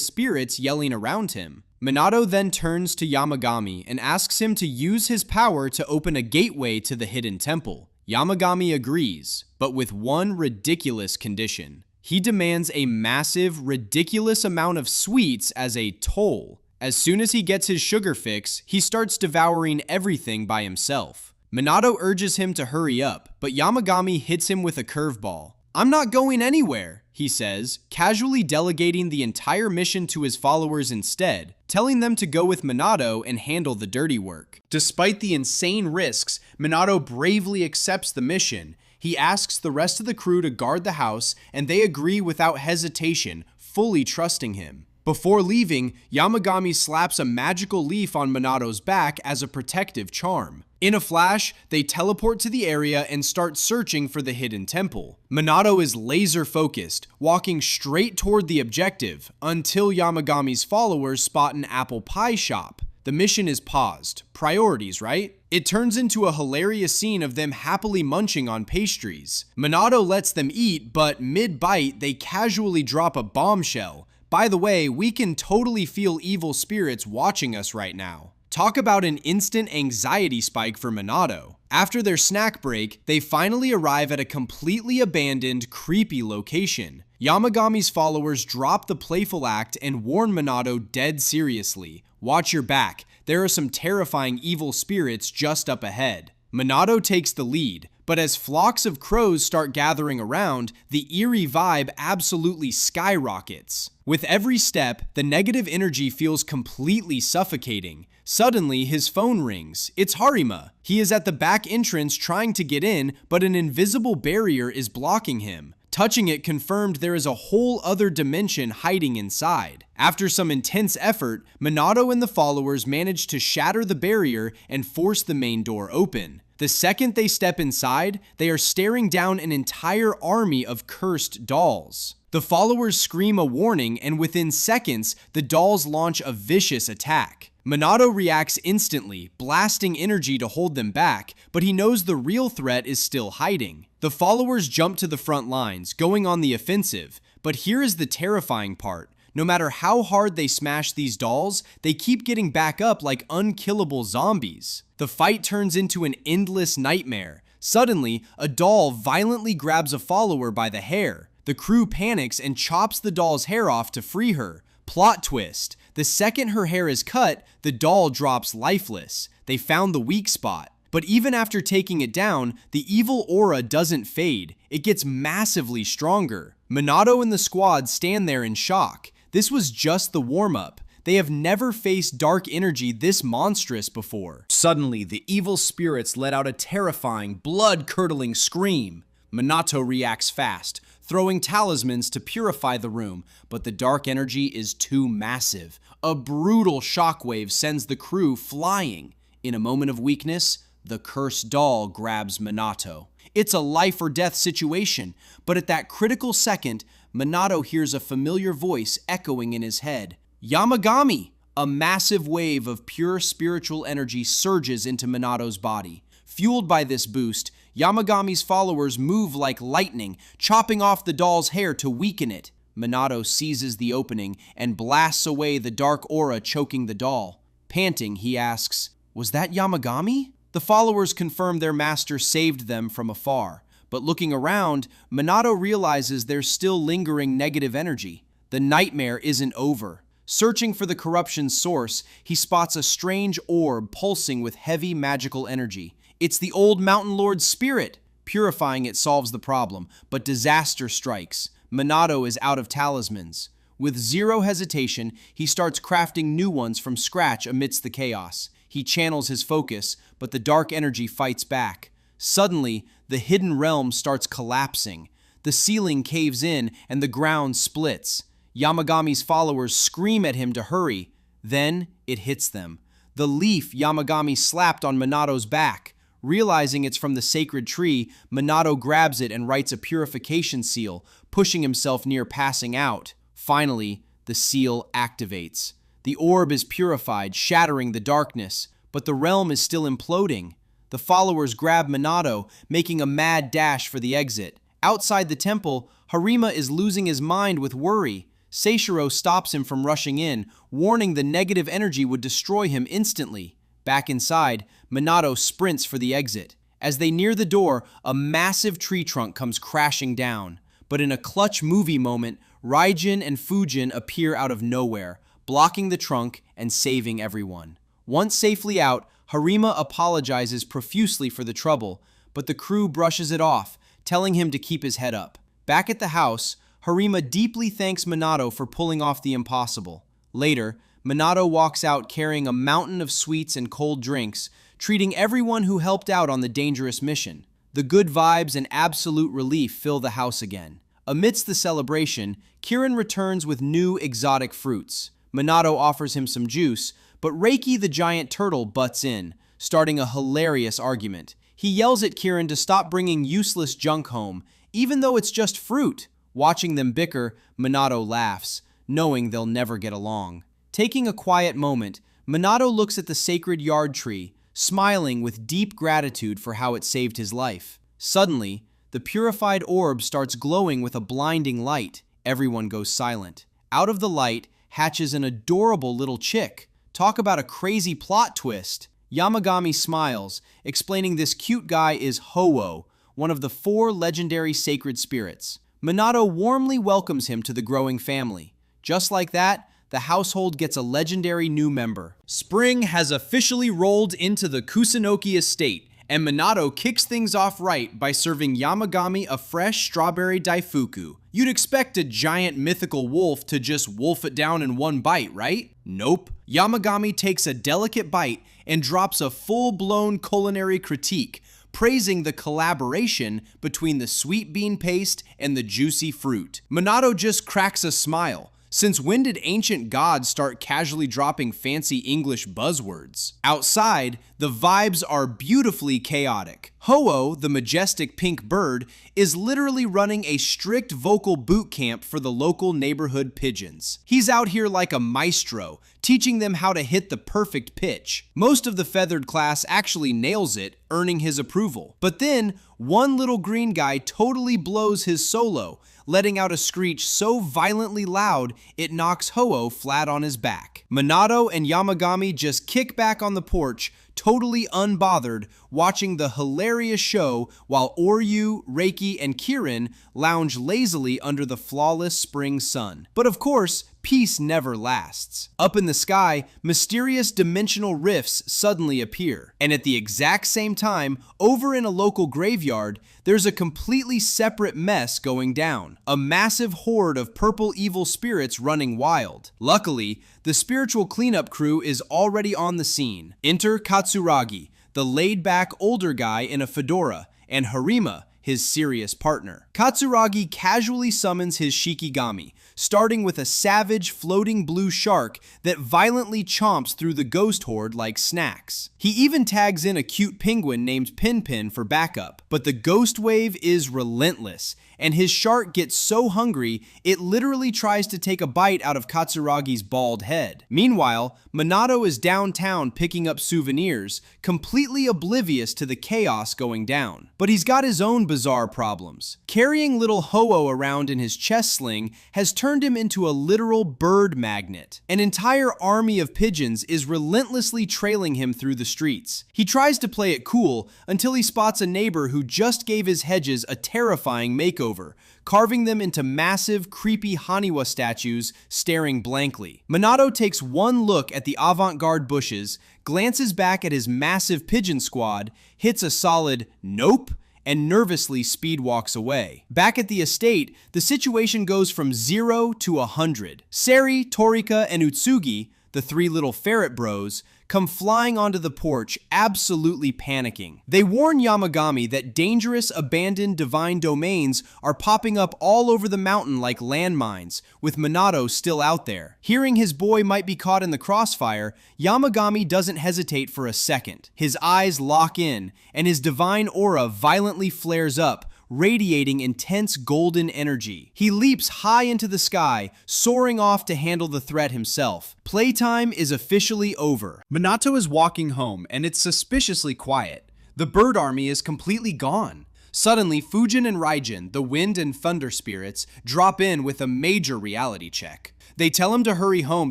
spirits yelling around him. Minato then turns to Yamagami and asks him to use his power to open a gateway to the hidden temple. Yamagami agrees, but with one ridiculous condition. He demands a massive, ridiculous amount of sweets as a toll. As soon as he gets his sugar fix, he starts devouring everything by himself. Minato urges him to hurry up, but Yamagami hits him with a curveball. "I'm not going anywhere," he says, casually delegating the entire mission to his followers instead, telling them to go with Minato and handle the dirty work. Despite the insane risks, Minato bravely accepts the mission. He asks the rest of the crew to guard the house, and they agree without hesitation, fully trusting him. Before leaving, Yamagami slaps a magical leaf on Minato's back as a protective charm. In a flash, they teleport to the area and start searching for the hidden temple. Minato is laser focused, walking straight toward the objective, until Yamagami's followers spot an apple pie shop. The mission is paused. Priorities, right? It turns into a hilarious scene of them happily munching on pastries. Minato lets them eat, but mid-bite, they casually drop a bombshell. By the way, we can totally feel evil spirits watching us right now. Talk about an instant anxiety spike for Minato. After their snack break, they finally arrive at a completely abandoned, creepy location. Yamagami's followers drop the playful act and warn Minato dead seriously. "Watch your back. There are some terrifying evil spirits just up ahead." Minato takes the lead, but as flocks of crows start gathering around, the eerie vibe absolutely skyrockets. With every step, the negative energy feels completely suffocating. Suddenly, his phone rings. It's Harima. He is at the back entrance trying to get in, but an invisible barrier is blocking him. Touching it confirmed there is a whole other dimension hiding inside. After some intense effort, Minato and the followers manage to shatter the barrier and force the main door open. The second they step inside, they are staring down an entire army of cursed dolls. The followers scream a warning, and within seconds, the dolls launch a vicious attack. Minato reacts instantly, blasting energy to hold them back, but he knows the real threat is still hiding. The followers jump to the front lines, going on the offensive, but here is the terrifying part. No matter how hard they smash these dolls, they keep getting back up like unkillable zombies. The fight turns into an endless nightmare. Suddenly, a doll violently grabs a follower by the hair. The crew panics and chops the doll's hair off to free her. Plot twist. The second her hair is cut, the doll drops lifeless. They found the weak spot. But even after taking it down, the evil aura doesn't fade. It gets massively stronger. Minato and the squad stand there in shock. This was just the warm-up. They have never faced dark energy this monstrous before. Suddenly, the evil spirits let out a terrifying, blood-curdling scream. Minato reacts fast, throwing talismans to purify the room, but the dark energy is too massive. A brutal shockwave sends the crew flying. In a moment of weakness, the cursed doll grabs Minato. It's a life or death situation, but at that critical second, Minato hears a familiar voice echoing in his head. Yamagami! A massive wave of pure spiritual energy surges into Minato's body. Fueled by this boost, Yamagami's followers move like lightning, chopping off the doll's hair to weaken it. Minato seizes the opening and blasts away the dark aura choking the doll. Panting, he asks, "Was that Yamagami?" The followers confirm their master saved them from afar. But looking around, Minato realizes there's still lingering negative energy. The nightmare isn't over. Searching for the corruption's source, he spots a strange orb pulsing with heavy magical energy. It's the old Mountain Lord's spirit. Purifying it solves the problem, but disaster strikes. Minato is out of talismans. With zero hesitation, he starts crafting new ones from scratch amidst the chaos. He channels his focus, but the dark energy fights back. Suddenly, the hidden realm starts collapsing. The ceiling caves in and the ground splits. Yamagami's followers scream at him to hurry. Then, it hits them. The leaf Yamagami slapped on Minato's back. Realizing it's from the sacred tree, Minato grabs it and writes a purification seal, pushing himself near passing out. Finally, the seal activates. The orb is purified, shattering the darkness, but the realm is still imploding. The followers grab Minato, making a mad dash for the exit. Outside the temple, Harima is losing his mind with worry. Seishiro stops him from rushing in, warning the negative energy would destroy him instantly. Back inside, Minato sprints for the exit. As they near the door, a massive tree trunk comes crashing down. But in a clutch movie moment, Raijin and Fujin appear out of nowhere, blocking the trunk and saving everyone. Once safely out, Harima apologizes profusely for the trouble, but the crew brushes it off, telling him to keep his head up. Back at the house, Harima deeply thanks Minato for pulling off the impossible. Later, Minato walks out carrying a mountain of sweets and cold drinks, treating everyone who helped out on the dangerous mission. The good vibes and absolute relief fill the house again. Amidst the celebration, Kirin returns with new exotic fruits. Minato offers him some juice, but Reiki the giant turtle butts in, starting a hilarious argument. He yells at Kirin to stop bringing useless junk home, even though it's just fruit. Watching them bicker, Minato laughs, knowing they'll never get along. Taking a quiet moment, Minato looks at the sacred yard tree, smiling with deep gratitude for how it saved his life. Suddenly, the purified orb starts glowing with a blinding light. Everyone goes silent. Out of the light hatches an adorable little chick. Talk about a crazy plot twist. Yamagami smiles, explaining this cute guy is Ho-Oh, one of the 4 legendary sacred spirits. Minato warmly welcomes him to the growing family. Just like that, the household gets a legendary new member. Spring has officially rolled into the Kusunoki estate, and Minato kicks things off right by serving Yamagami a fresh strawberry daifuku. You'd expect a giant mythical wolf to just wolf it down in one bite, right? Nope. Yamagami takes a delicate bite and drops a full-blown culinary critique, praising the collaboration between the sweet bean paste and the juicy fruit. Minato just cracks a smile. Since when did ancient gods start casually dropping fancy English buzzwords? Outside, the vibes are beautifully chaotic. Ho-Oh, the majestic pink bird, is literally running a strict vocal boot camp for the local neighborhood pigeons. He's out here like a maestro, teaching them how to hit the perfect pitch. Most of the feathered class actually nails it, earning his approval. But then, one little green guy totally blows his solo, letting out a screech so violently loud it knocks Ho-Oh flat on his back. Minato and Yamagami just kick back on the porch, totally unbothered, watching the hilarious show while Oryu, Reiki, and Kirin lounge lazily under the flawless spring sun. But of course, peace never lasts. Up in the sky, mysterious dimensional rifts suddenly appear. And at the exact same time, over in a local graveyard, there's a completely separate mess going down. A massive horde of purple evil spirits running wild. Luckily, the spiritual cleanup crew is already on the scene. Enter Katsuragi, the laid-back older guy in a fedora, and Harima, his serious partner. Katsuragi casually summons his Shikigami, starting with a savage floating blue shark that violently chomps through the ghost horde like snacks. He even tags in a cute penguin named Pin for backup. But the ghost wave is relentless, and his shark gets so hungry, it literally tries to take a bite out of Katsuragi's bald head. Meanwhile, Minato is downtown picking up souvenirs, completely oblivious to the chaos going down. But he's got his own bizarre problems. Carrying little Ho-Oh around in his chest sling has turned him into a literal bird magnet. An entire army of pigeons is relentlessly trailing him through the streets. He tries to play it cool until he spots a neighbor who just gave his hedges a terrifying makeover, carving them into massive, creepy Haniwa statues staring blankly. Minato takes one look at the avant-garde bushes, glances back at his massive pigeon squad, hits a solid nope, and nervously speed walks away. Back at the estate, the situation goes from 0 to 100. Seri, Torika, and Utsugi, the 3 little ferret bros, come flying onto the porch, absolutely panicking. They warn Yamagami that dangerous, abandoned divine domains are popping up all over the mountain like landmines, with Minato still out there. Hearing his boy might be caught in the crossfire, Yamagami doesn't hesitate for a second. His eyes lock in, and his divine aura violently flares up, radiating intense golden energy. He leaps high into the sky, soaring off to handle the threat himself. Playtime is officially over. Minato is walking home, and it's suspiciously quiet. The bird army is completely gone. Suddenly, Fujin and Raijin, the wind and thunder spirits, drop in with a major reality check. They tell him to hurry home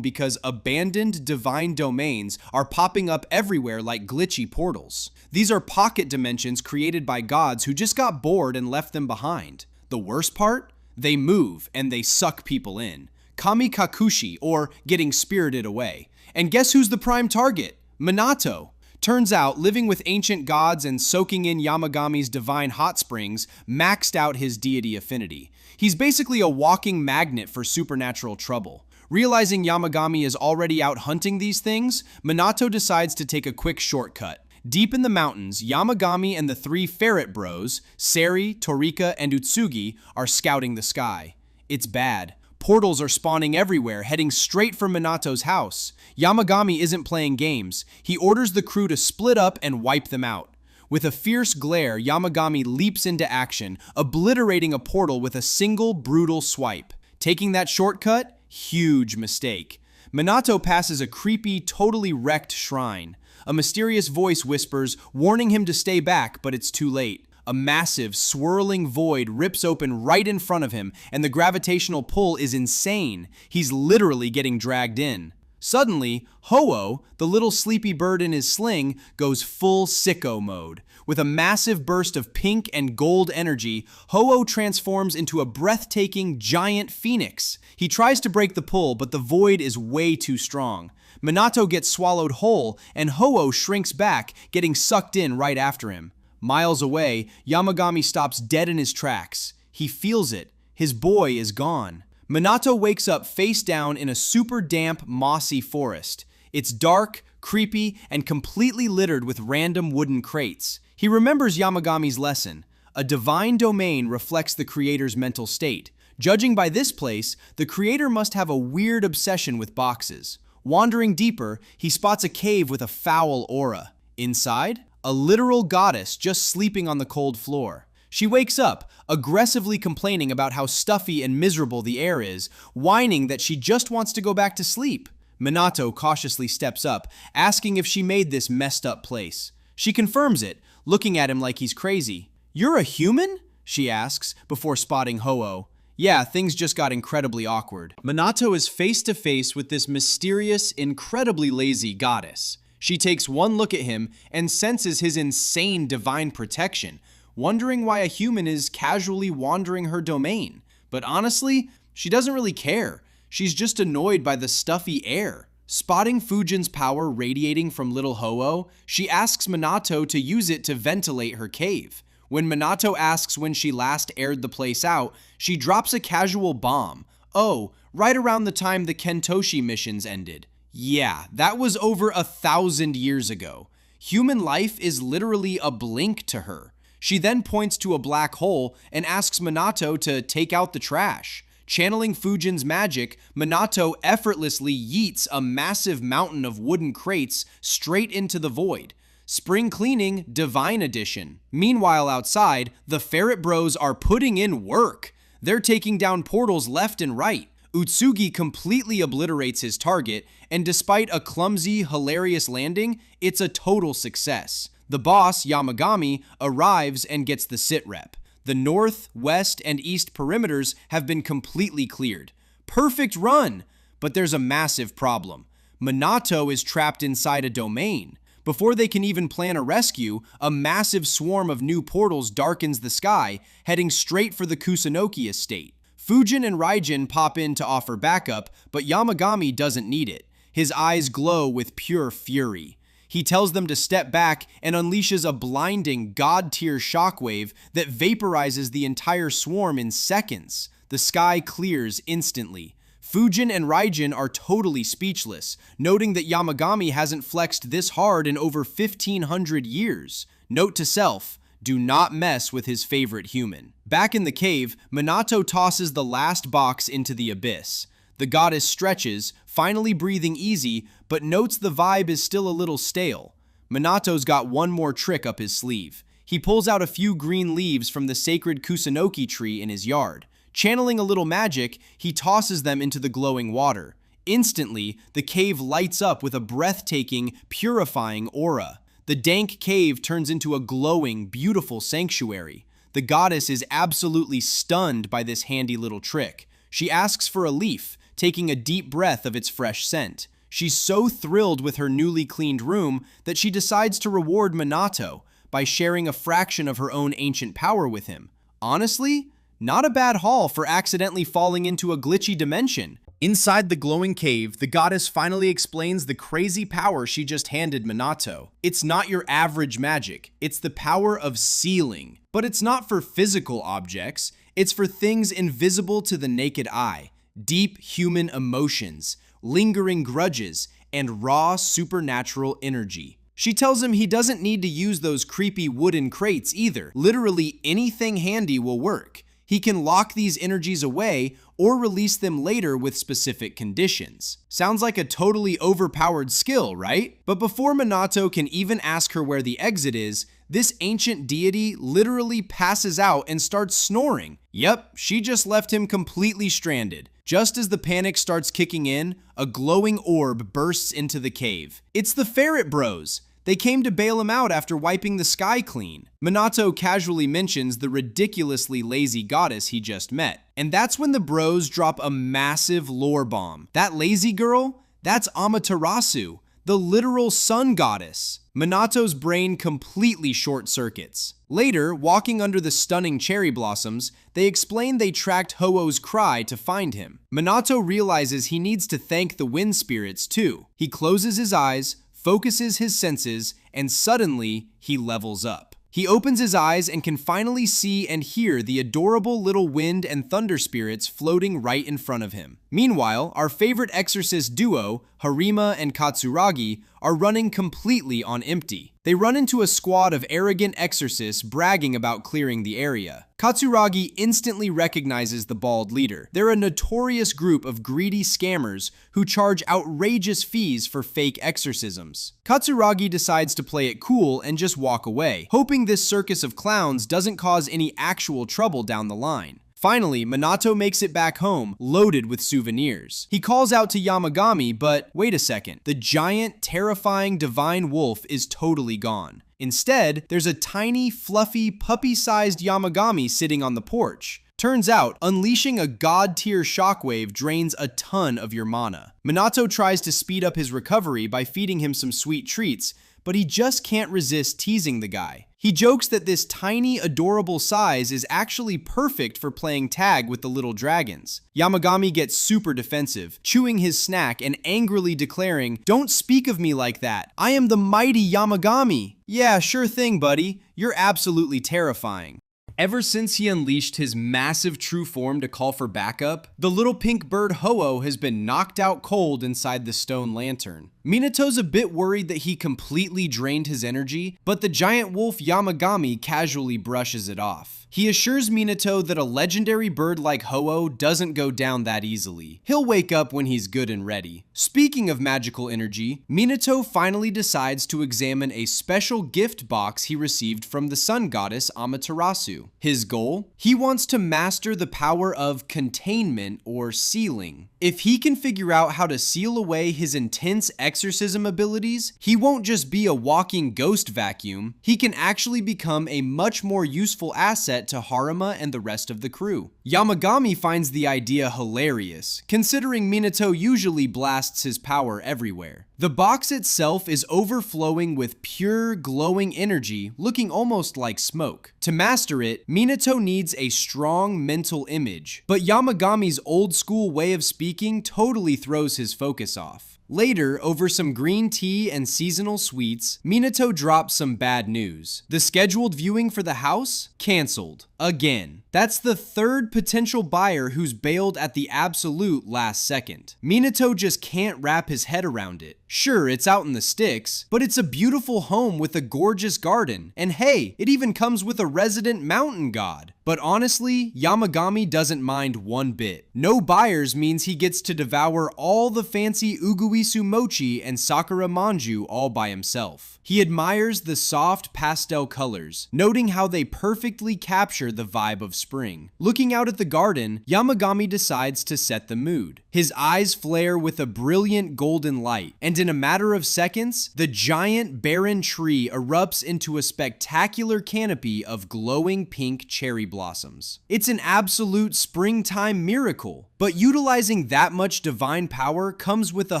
because abandoned divine domains are popping up everywhere like glitchy portals. These are pocket dimensions created by gods who just got bored and left them behind. The worst part? They move and they suck people in. Kamikakushi, or getting spirited away. And guess who's the prime target? Minato. Turns out, living with ancient gods and soaking in Yamagami's divine hot springs maxed out his deity affinity. He's basically a walking magnet for supernatural trouble. Realizing Yamagami is already out hunting these things, Minato decides to take a quick shortcut. Deep in the mountains, Yamagami and the three ferret bros, Seri, Torika, and Utsugi, are scouting the sky. It's bad. Portals are spawning everywhere, heading straight for Minato's house. Yamagami isn't playing games. He orders the crew to split up and wipe them out. With a fierce glare, Yamagami leaps into action, obliterating a portal with a single brutal swipe. Taking that shortcut? Huge mistake. Minato passes a creepy, totally wrecked shrine. A mysterious voice whispers, warning him to stay back, but it's too late. A massive, swirling void rips open right in front of him, and the gravitational pull is insane. He's literally getting dragged in. Suddenly, Ho-Oh, the little sleepy bird in his sling, goes full sicko mode. With a massive burst of pink and gold energy, Ho-Oh transforms into a breathtaking giant phoenix. He tries to break the pull, but the void is way too strong. Minato gets swallowed whole, and Ho-Oh shrinks back, getting sucked in right after him. Miles away, Yamagami stops dead in his tracks. He feels it. His boy is gone. Minato wakes up face down in a super damp, mossy forest. It's dark, creepy, and completely littered with random wooden crates. He remembers Yamagami's lesson. A divine domain reflects the creator's mental state. Judging by this place, the creator must have a weird obsession with boxes. Wandering deeper, he spots a cave with a foul aura. Inside, a literal goddess just sleeping on the cold floor. She wakes up, aggressively complaining about how stuffy and miserable the air is, whining that she just wants to go back to sleep. Minato cautiously steps up, asking if she made this messed up place. She confirms it, looking at him like he's crazy. "You're a human?" she asks, before spotting Ho-Oh. Yeah, things just got incredibly awkward. Minato is face to face with this mysterious, incredibly lazy goddess. She takes one look at him and senses his insane divine protection, wondering why a human is casually wandering her domain. But honestly, she doesn't really care. She's just annoyed by the stuffy air. Spotting Fujin's power radiating from little Ho-Oh, she asks Minato to use it to ventilate her cave. When Minato asks when she last aired the place out, she drops a casual bomb. Oh, right around the time the Kentoshi missions ended. Yeah, that was over 1,000 years ago. Human life is literally a blink to her. She then points to a black hole and asks Minato to take out the trash. Channeling Fujin's magic, Minato effortlessly yeets a massive mountain of wooden crates straight into the void. Spring cleaning, divine edition. Meanwhile outside, the Ferret Bros are putting in work. They're taking down portals left and right. Utsugi completely obliterates his target, and despite a clumsy, hilarious landing, it's a total success. The boss, Yamagami, arrives and gets the sit rep. The north, west, and east perimeters have been completely cleared. Perfect run! But there's a massive problem. Minato is trapped inside a domain. Before they can even plan a rescue, a massive swarm of new portals darkens the sky, heading straight for the Kusunoki estate. Fujin and Raijin pop in to offer backup, but Yamagami doesn't need it. His eyes glow with pure fury. He tells them to step back and unleashes a blinding god-tier shockwave that vaporizes the entire swarm in seconds. The sky clears instantly. Fujin and Raijin are totally speechless, noting that Yamagami hasn't flexed this hard in over 1,500 years. Note to self, do not mess with his favorite human. Back in the cave, Minato tosses the last box into the abyss. The goddess stretches, finally breathing easy, but notes the vibe is still a little stale. Minato's got one more trick up his sleeve. He pulls out a few green leaves from the sacred Kusunoki tree in his yard. Channeling a little magic, he tosses them into the glowing water. Instantly, the cave lights up with a breathtaking, purifying aura. The dank cave turns into a glowing, beautiful sanctuary. The goddess is absolutely stunned by this handy little trick. She asks for a leaf, taking a deep breath of its fresh scent. She's so thrilled with her newly cleaned room that she decides to reward Minato by sharing a fraction of her own ancient power with him. Honestly, not a bad haul for accidentally falling into a glitchy dimension. Inside the glowing cave, the goddess finally explains the crazy power she just handed Minato. It's not your average magic, it's the power of sealing. But it's not for physical objects, it's for things invisible to the naked eye. Deep human emotions, lingering grudges, and raw supernatural energy. She tells him he doesn't need to use those creepy wooden crates either. Literally anything handy will work. He can lock these energies away or release them later with specific conditions. Sounds like a totally overpowered skill, right? But before Minato can even ask her where the exit is, this ancient deity literally passes out and starts snoring. Yep, she just left him completely stranded. Just as the panic starts kicking in, a glowing orb bursts into the cave. It's the Ferret Bros. They came to bail him out after wiping the sky clean. Minato casually mentions the ridiculously lazy goddess he just met. And that's when the bros drop a massive lore bomb. That lazy girl? That's Amaterasu, the literal sun goddess. Minato's brain completely short-circuits. Later, walking under the stunning cherry blossoms, they explain they tracked Ho-Oh's cry to find him. Minato realizes he needs to thank the wind spirits too. He closes his eyes, focuses his senses, and suddenly, he levels up. He opens his eyes and can finally see and hear the adorable little wind and thunder spirits floating right in front of him. Meanwhile, our favorite Exorcist duo, Harima and Katsuragi, are running completely on empty. They run into a squad of arrogant exorcists bragging about clearing the area. Katsuragi instantly recognizes the bald leader. They're a notorious group of greedy scammers who charge outrageous fees for fake exorcisms. Katsuragi decides to play it cool and just walk away, hoping this circus of clowns doesn't cause any actual trouble down the line. Finally, Minato makes it back home, loaded with souvenirs. He calls out to Yamagami, but wait a second. The giant, terrifying divine wolf is totally gone. Instead, there's a tiny, fluffy, puppy-sized Yamagami sitting on the porch. Turns out, unleashing a god-tier shockwave drains a ton of your mana. Minato tries to speed up his recovery by feeding him some sweet treats, but he just can't resist teasing the guy. He jokes that this tiny, adorable size is actually perfect for playing tag with the little dragons. Yamagami gets super defensive, chewing his snack and angrily declaring, "Don't speak of me like that. I am the mighty Yamagami." Yeah, sure thing, buddy. You're absolutely terrifying. Ever since he unleashed his massive true form to call for backup, the little pink bird Ho-Oh has been knocked out cold inside the stone lantern. Minato's a bit worried that he completely drained his energy, but the giant wolf Yamagami casually brushes it off. He assures Minato that a legendary bird like Ho-Oh doesn't go down that easily. He'll wake up when he's good and ready. Speaking of magical energy, Minato finally decides to examine a special gift box he received from the sun goddess Amaterasu. His goal? He wants to master the power of containment or sealing. If he can figure out how to seal away his intense exorcism abilities, he won't just be a walking ghost vacuum, he can actually become a much more useful asset to Harima and the rest of the crew. Yamagami finds the idea hilarious, considering Minato usually blasts his power everywhere. The box itself is overflowing with pure, glowing energy, looking almost like smoke. To master it, Minato needs a strong mental image, but Yamagami's old school way of speaking speaking totally throws his focus off. Later, over some green tea and seasonal sweets, Minato drops some bad news. The scheduled viewing for the house? Cancelled. Again. That's the third potential buyer who's bailed at the absolute last second. Minato just can't wrap his head around it. Sure, it's out in the sticks, but it's a beautiful home with a gorgeous garden. And hey, it even comes with a resident mountain god. But honestly, Yamagami doesn't mind one bit. No buyers means he gets to devour all the fancy Uguisu mochi and Sakura manju all by himself. He admires the soft pastel colors, noting how they perfectly capture the vibe of spring. Looking out at the garden, Yamagami decides to set the mood. His eyes flare with a brilliant golden light, and in a matter of seconds, the giant barren tree erupts into a spectacular canopy of glowing pink cherry blossoms. It's an absolute springtime miracle, but utilizing that much divine power comes with a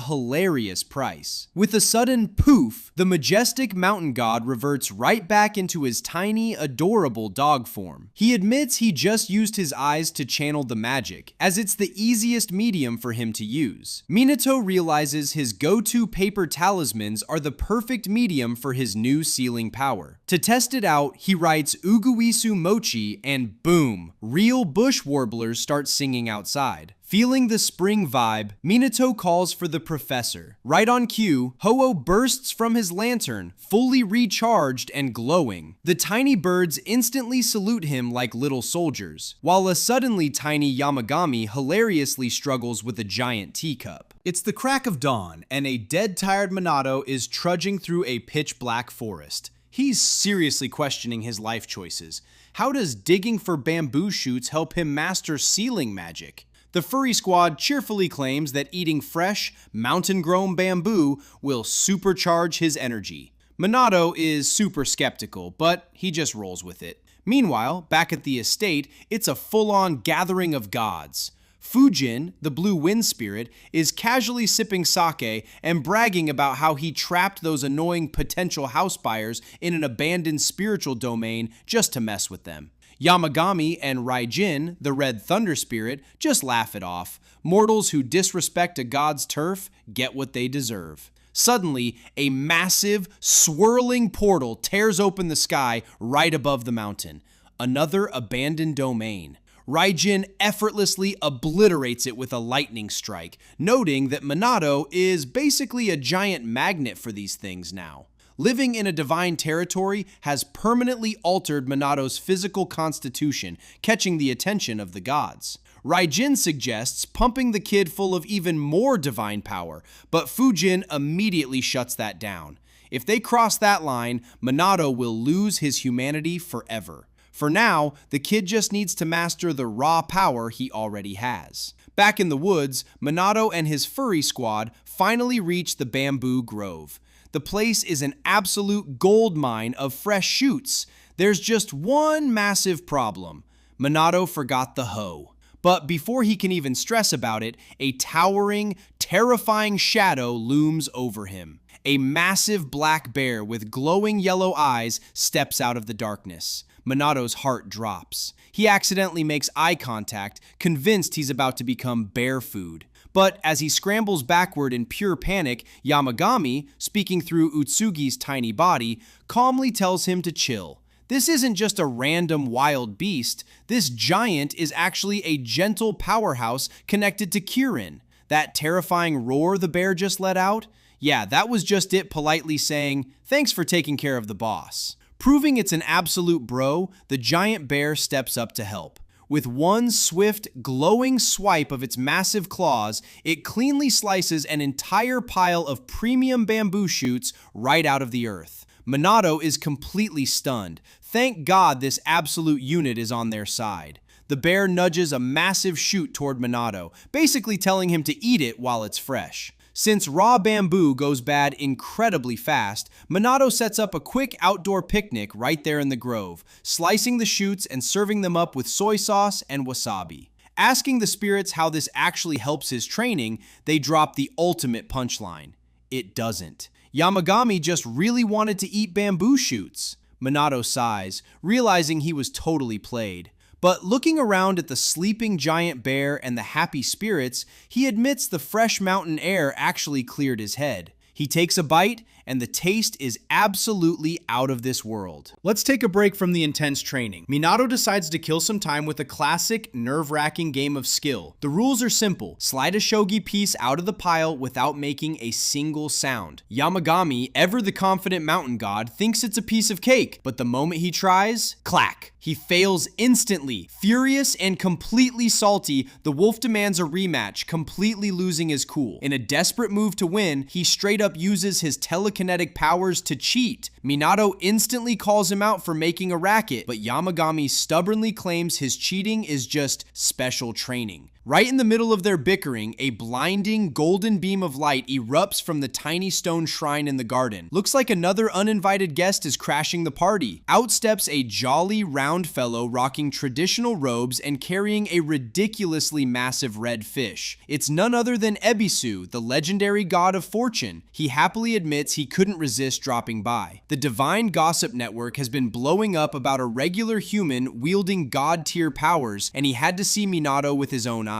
hilarious price. With a sudden poof, the majestic mountain god reverts right back into his tiny, adorable dog form. He admits he just used his eyes to channel the magic, as it's the easiest medium for him to use. Minato realizes his go-to paper talismans are the perfect medium for his new sealing power. To test it out, he writes Uguisu mochi and boom, real bush warblers start singing outside. Feeling the spring vibe, Minato calls for the professor. Right on cue, Ho-Oh bursts from his lantern, fully recharged and glowing. The tiny birds instantly salute him like little soldiers, while a suddenly tiny Yamagami hilariously struggles with a giant teacup. It's the crack of dawn, and a dead-tired Minato is trudging through a pitch-black forest. He's seriously questioning his life choices. How does digging for bamboo shoots help him master sealing magic? The furry squad cheerfully claims that eating fresh, mountain-grown bamboo will supercharge his energy. Minato is super skeptical, but he just rolls with it. Meanwhile, back at the estate, it's a full-on gathering of gods. Fujin, the blue wind spirit, is casually sipping sake and bragging about how he trapped those annoying potential house buyers in an abandoned spiritual domain just to mess with them. Yamagami and Raijin, the red thunder spirit, just laugh it off. Mortals who disrespect a god's turf get what they deserve. Suddenly, a massive, swirling portal tears open the sky right above the mountain. Another abandoned domain. Raijin effortlessly obliterates it with a lightning strike, noting that Minato is basically a giant magnet for these things now. Living in a divine territory has permanently altered Minato's physical constitution, catching the attention of the gods. Raijin suggests pumping the kid full of even more divine power, but Fujin immediately shuts that down. If they cross that line, Minato will lose his humanity forever. For now, the kid just needs to master the raw power he already has. Back in the woods, Minato and his furry squad finally reach the bamboo grove. The place is an absolute gold mine of fresh shoots. There's just one massive problem. Minato forgot the hoe. But before he can even stress about it, a towering, terrifying shadow looms over him. A massive black bear with glowing yellow eyes steps out of the darkness. Minato's heart drops. He accidentally makes eye contact, convinced he's about to become bear food. But as he scrambles backward in pure panic, Yamagami, speaking through Utsugi's tiny body, calmly tells him to chill. This isn't just a random wild beast. This giant is actually a gentle powerhouse connected to Kirin. That terrifying roar the bear just let out? Yeah, that was just it politely saying, "Thanks for taking care of the boss." Proving it's an absolute bro, the giant bear steps up to help. With one swift, glowing swipe of its massive claws, it cleanly slices an entire pile of premium bamboo shoots right out of the earth. Minato is completely stunned. Thank God this absolute unit is on their side. The bear nudges a massive shoot toward Minato, basically telling him to eat it while it's fresh. Since raw bamboo goes bad incredibly fast, Minato sets up a quick outdoor picnic right there in the grove, slicing the shoots and serving them up with soy sauce and wasabi. Asking the spirits how this actually helps his training, they drop the ultimate punchline. It doesn't. Yamagami just really wanted to eat bamboo shoots. Minato sighs, realizing he was totally played. But looking around at the sleeping giant bear and the happy spirits, he admits the fresh mountain air actually cleared his head. He takes a bite, and the taste is absolutely out of this world. Let's take a break from the intense training. Minato decides to kill some time with a classic, nerve-wracking game of skill. The rules are simple. Slide a shogi piece out of the pile without making a single sound. Yamagami, ever the confident mountain god, thinks it's a piece of cake, but the moment he tries, clack. He fails instantly. Furious and completely salty, the wolf demands a rematch, completely losing his cool. In a desperate move to win, he straight up uses his telekinetic powers to cheat. Minato instantly calls him out for making a racket, but Yamagami stubbornly claims his cheating is just special training. Right in the middle of their bickering, a blinding golden beam of light erupts from the tiny stone shrine in the garden. Looks like another uninvited guest is crashing the party. Out steps a jolly, round fellow rocking traditional robes and carrying a ridiculously massive red fish. It's none other than Ebisu, the legendary god of fortune. He happily admits he couldn't resist dropping by. The divine gossip network has been blowing up about a regular human wielding god-tier powers, and he had to see Minato with his own eyes.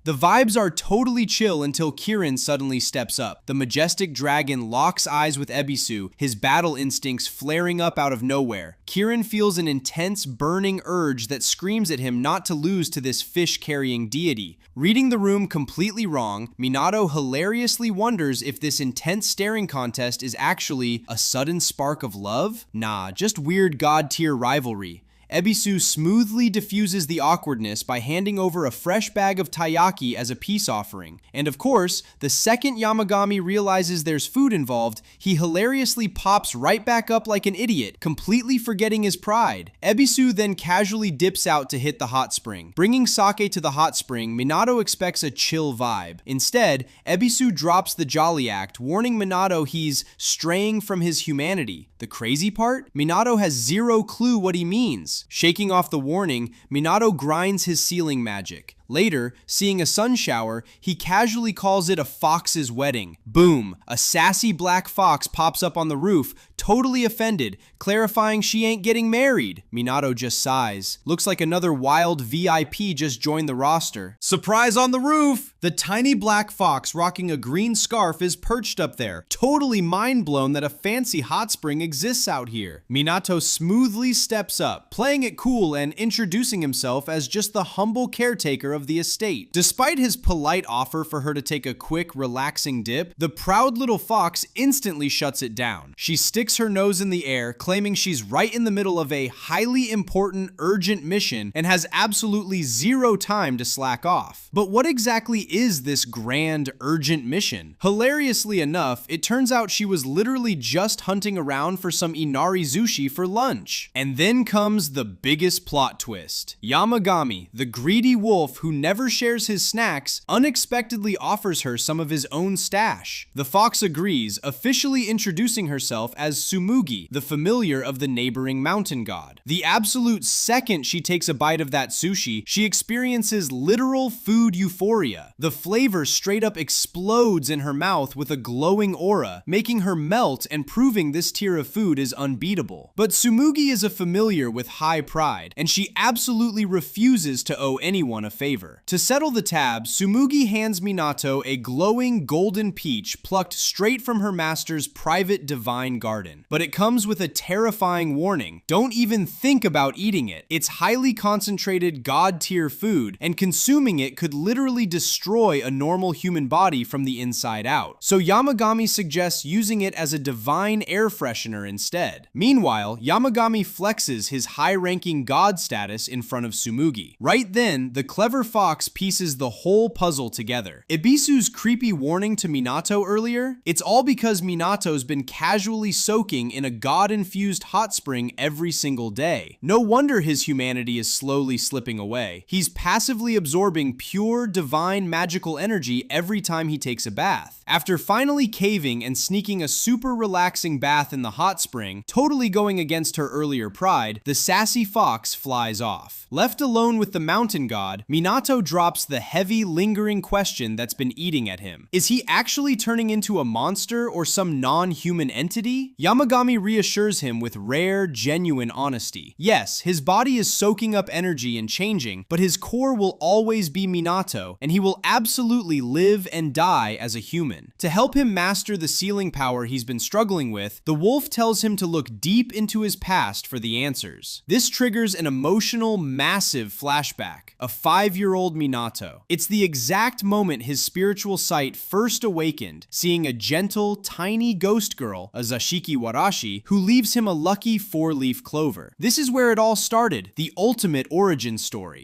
The vibes are totally chill until Kirin suddenly steps up. The majestic dragon locks eyes with Ebisu, his battle instincts flaring up out of nowhere. Kirin feels an intense, burning urge that screams at him not to lose to this fish-carrying deity. Reading the room completely wrong, Minato hilariously wonders if this intense staring contest is actually a sudden spark of love? Nah, just weird god-tier rivalry. Ebisu smoothly diffuses the awkwardness by handing over a fresh bag of taiyaki as a peace offering. And of course, the second Yamagami realizes there's food involved, he hilariously pops right back up like an idiot, completely forgetting his pride. Ebisu then casually dips out to hit the hot spring. Bringing sake to the hot spring, Minato expects a chill vibe. Instead, Ebisu drops the jolly act, warning Minato he's straying from his humanity. The crazy part? Minato has zero clue what he means. Shaking off the warning, Minato grinds his sealing magic. Later, seeing a sun shower, he casually calls it a fox's wedding. Boom! A sassy black fox pops up on the roof, totally offended, clarifying she ain't getting married. Minato just sighs. Looks like another wild VIP just joined the roster. Surprise on the roof! The tiny black fox rocking a green scarf is perched up there, totally mind blown that a fancy hot spring exists out here. Minato smoothly steps up, playing it cool and introducing himself as just the humble caretaker of the estate. Despite his polite offer for her to take a quick, relaxing dip, the proud little fox instantly shuts it down. She sticks her nose in the air, claiming she's right in the middle of a highly important, urgent mission and has absolutely zero time to slack off. But what exactly is this grand, urgent mission? Hilariously enough, it turns out she was literally just hunting around for some inari sushi for lunch. And then comes the biggest plot twist. Yamagami, the greedy wolf who never shares his snacks, unexpectedly offers her some of his own stash. The fox agrees, officially introducing herself as Tsumugi, the familiar of the neighboring mountain god. The absolute second she takes a bite of that sushi, she experiences literal food euphoria. The flavor straight up explodes in her mouth with a glowing aura, making her melt and proving this tier of food is unbeatable. But Tsumugi is a familiar with high pride, and she absolutely refuses to owe anyone a favor. To settle the tab, Tsumugi hands Minato a glowing golden peach plucked straight from her master's private divine garden. But it comes with a terrifying warning. Don't even think about eating it. It's highly concentrated god-tier food, and consuming it could literally destroy a normal human body from the inside out. So Yamagami suggests using it as a divine air freshener instead. Meanwhile, Yamagami flexes his high-ranking god status in front of Tsumugi. Right then, the clever fox pieces the whole puzzle together. Ebisu's creepy warning to Minato earlier? It's all because Minato's been casually soaking in a god-infused hot spring every single day. No wonder his humanity is slowly slipping away. He's passively absorbing pure, divine, magical energy every time he takes a bath. After finally caving and sneaking a super relaxing bath in the hot spring, totally going against her earlier pride, the sassy fox flies off. Left alone with the mountain god, Minato drops the heavy, lingering question that's been eating at him. Is he actually turning into a monster or some non-human entity? Yamagami reassures him with rare, genuine honesty. Yes, his body is soaking up energy and changing, but his core will always be Minato, and he will absolutely live and die as a human. To help him master the sealing power he's been struggling with, the wolf tells him to look deep into his past for the answers. This triggers an emotional, massive flashback. A 5-year-old Minato. It's the exact moment his spiritual sight first awakened, seeing a gentle, tiny ghost girl, a Zashiki Warashi, who leaves him a lucky 4-leaf clover. This is where it all started, the ultimate origin story.